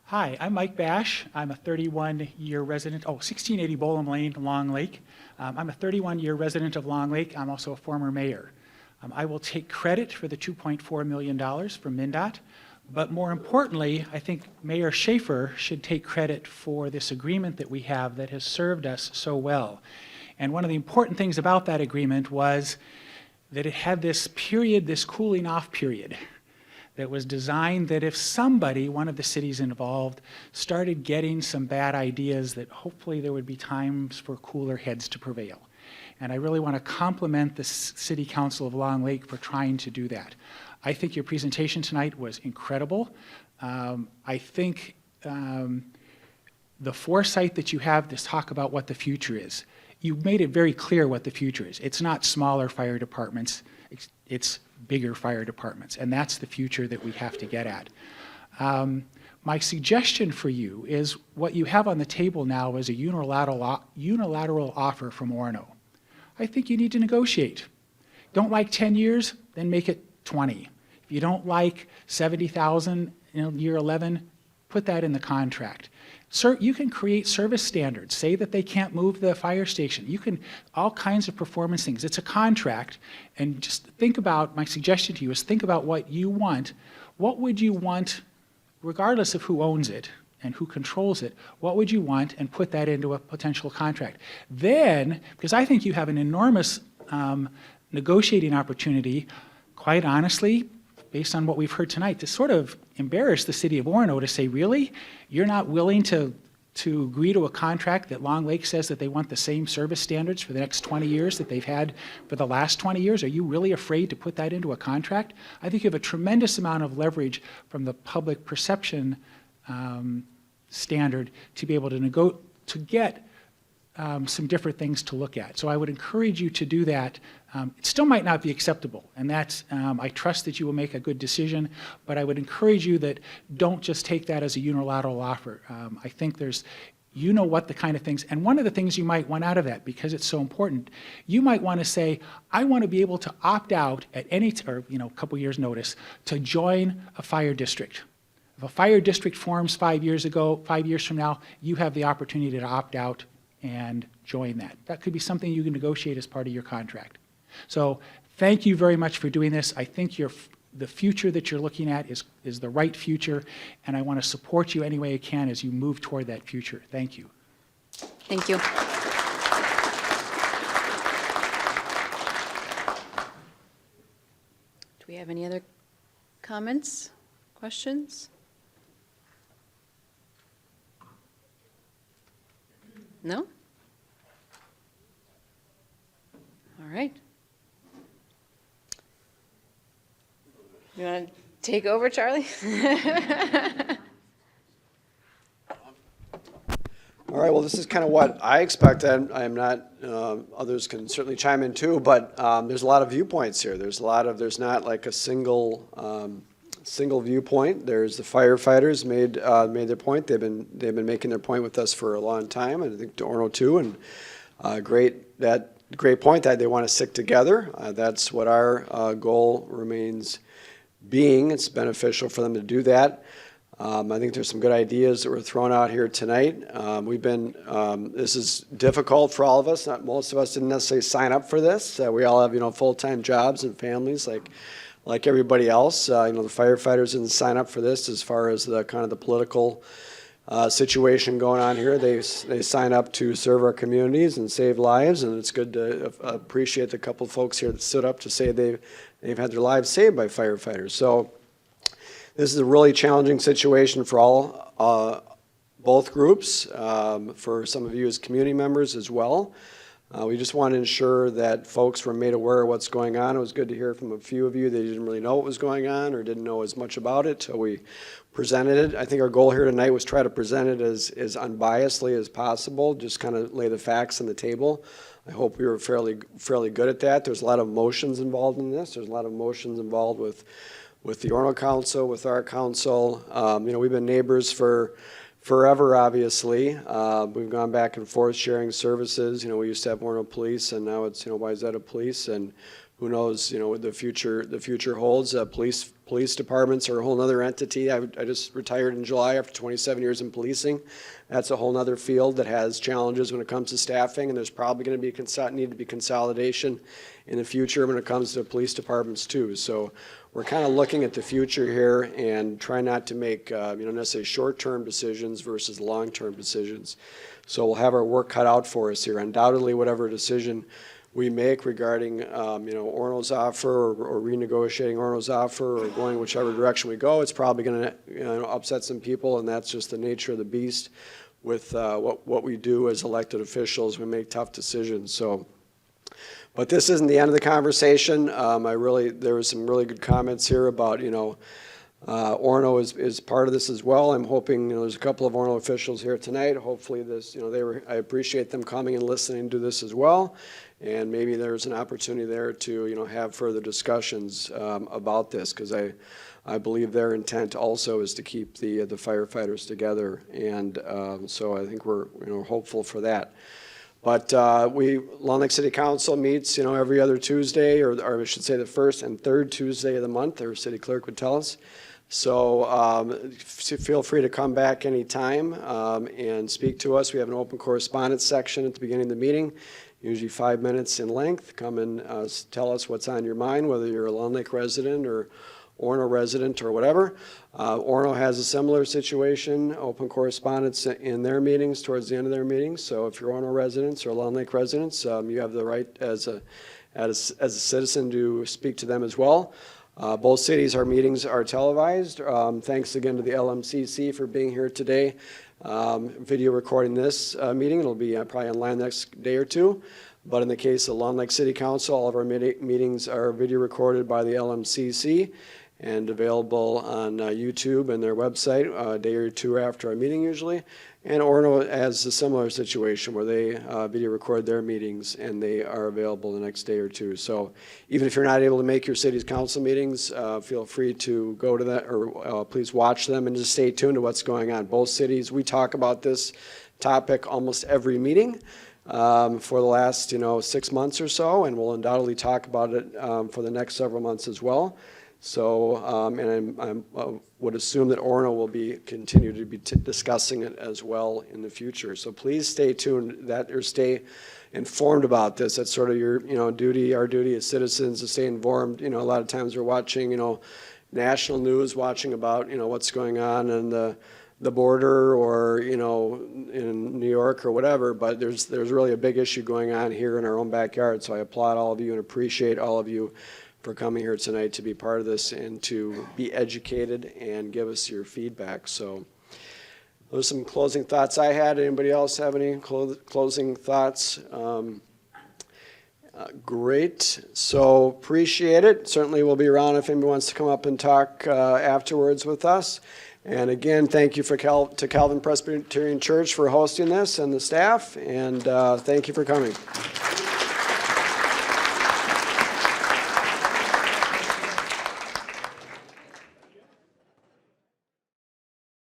Hi, I'm Mike Bash. I'm a 31-year resident, 1680 Bolam Lane, Long Lake. I'm a 31-year resident of Long Lake. I'm also a former mayor. I will take credit for the $2.4 million from MnDOT, but more importantly, I think Mayor Schaefer should take credit for this agreement that we have that has served us so well. And one of the important things about that agreement was that it had this period, this cooling off period, that was designed that if somebody, one of the cities involved, started getting some bad ideas, that hopefully there would be times for cooler heads to prevail. And I really want to compliment the City Council of Long Lake for trying to do that. I think your presentation tonight was incredible. I think the foresight that you have to talk about what the future is, you made it very clear what the future is. It's not smaller fire departments, it's bigger fire departments, and that's the future that we have to get at. My suggestion for you is what you have on the table now is a unilateral offer from Orono. I think you need to negotiate. Don't like 10 years, then make it 20. If you don't like 70,000 in year 11, put that in the contract. Sir, you can create service standards. Say that they can't move the fire station. You can, all kinds of performance things. It's a contract. And just think about, my suggestion to you is think about what you want. What would you want, regardless of who owns it and who controls it, what would you want, and put that into a potential contract. Then, because I think you have an enormous negotiating opportunity, quite honestly, based on what we've heard tonight, to sort of embarrass the city of Orono to say, really? You're not willing to agree to a contract that Long Lake says that they want the same service standards for the next 20 years that they've had for the last 20 years? Are you really afraid to put that into a contract? I think you have a tremendous amount of leverage from the public perception standard to be able to get some different things to look at. So I would encourage you to do that. It still might not be acceptable, and that's, I trust that you will make a good decision, but I would encourage you that don't just take that as a unilateral offer. I think you know what the kind of things, and one of the things you might want out of that, because it's so important, you might want to say, I want to be able to opt out at any, or a couple years' notice, to join a fire district. If a fire district forms 5 years from now, you have the opportunity to opt out and join that. That could be something you can negotiate as part of your contract. So thank you very much for doing this. I think the future that you're looking at is the right future, and I want to support you any way I can as you move toward that future. Thank you. Thank you. Do we have any other comments, questions? No? All right. You want to take over, Charlie? All right, well, this is kind of what I expected. I am not, others can certainly chime in too, but there's a lot of viewpoints here. There's not like a single viewpoint. There's the firefighters made their point. They've been making their point with us for a long time, and I think to Orono too, and great point that they want to stick together. That's what our goal remains being. It's beneficial for them to do that. I think there's some good ideas that were thrown out here tonight. This is difficult for all of us. Most of us didn't necessarily sign up for this. We all have, full-time jobs and families like everybody else. The firefighters didn't sign up for this as far as the kind of the political situation going on here. They sign up to serve our communities and save lives, and it's good to appreciate the couple of folks here that stood up to say they've had their lives saved by firefighters. So this is a really challenging situation for both groups, for some of you as community members as well. We just want to ensure that folks were made aware of what's going on. It was good to hear from a few of you that didn't really know what was going on or didn't know as much about it till we presented it. I think our goal here tonight was try to present it as unbiasedly as possible, just kind of lay the facts on the table. I hope we were fairly good at that. There's a lot of emotions involved in this. There's a lot of emotions involved with the Orono Council, with our council. We've been neighbors for forever, obviously. We've gone back and forth sharing services. We used to have Orono Police, and now it's, Wayzata Police, and who knows, what the future holds. Police departments are a whole other entity. I just retired in July after 27 years in policing. That's a whole other field that has challenges when it comes to staffing, and there's probably going to need to be consolidation in the future when it comes to police departments too. So we're kind of looking at the future here and try not to make necessarily short-term decisions versus long-term decisions. So we'll have our work cut out for us here. Undoubtedly, whatever decision we make regarding Orono's offer or renegotiating Orono's offer or going whichever direction we go, it's probably going to upset some people, and that's just the nature of the beast with what we do as elected officials. We make tough decisions. So. But this isn't the end of the conversation. There was some really good comments here about, Orono is part of this as well. I'm hoping, there's a couple of Orono officials here tonight. Hopefully this, I appreciate them coming and listening to this as well. And maybe there's an opportunity there to, have further discussions about this, because I believe their intent also is to keep the firefighters together. And so I think we're, hopeful for that. But Long Lake City Council meets, every other Tuesday, or I should say the first and third Tuesday of the month, our city clerk would tell us. So feel free to come back anytime and speak to us. We have an open correspondence section at the beginning of the meeting, usually 5 minutes in length. Come and tell us what's on your mind, whether you're a Long Lake resident or Orono resident or whatever. Orono has a similar situation, open correspondence in their meetings, towards the end of their meetings. So if you're Orono residents or Long Lake residents, you have the right as a citizen to speak to them as well. Both cities, our meetings are televised. Thanks again to the LMCC for being here today. Video recording this meeting. It'll be probably online the next day or two. But in the case of Long Lake City Council, all of our meetings are video recorded by the LMCC and available on YouTube and their website a day or two after our meeting usually. And Orono has a similar situation where they video record their meetings and they are available the next day or two. So even if you're not able to make your city's council meetings, feel free to go to that, or please watch them and just stay tuned to what's going on. Both cities, we talk about this topic almost every meeting for the last 6 months or so, and we'll undoubtedly talk about it for the next several months as well. So, and I would assume that Orono will continue to be discussing it as well in the future. So please stay tuned or stay informed about this. That's sort of your duty, our duty as citizens to stay informed. A lot of times we're watching national news, watching about what's going on in the border or in New York or whatever. But there's really a big issue going on here in our own backyard. So I applaud all of you and appreciate all of you for coming here tonight to be part of this and to be educated and give us your feedback. So those are some closing thoughts I had. Anybody else have any closing thoughts? Great. So appreciate it. Certainly we'll be around if anybody wants to come up and talk afterwards with us. And again, thank you to Calvin Presbyterian Church for hosting this and the staff. And thank you for coming.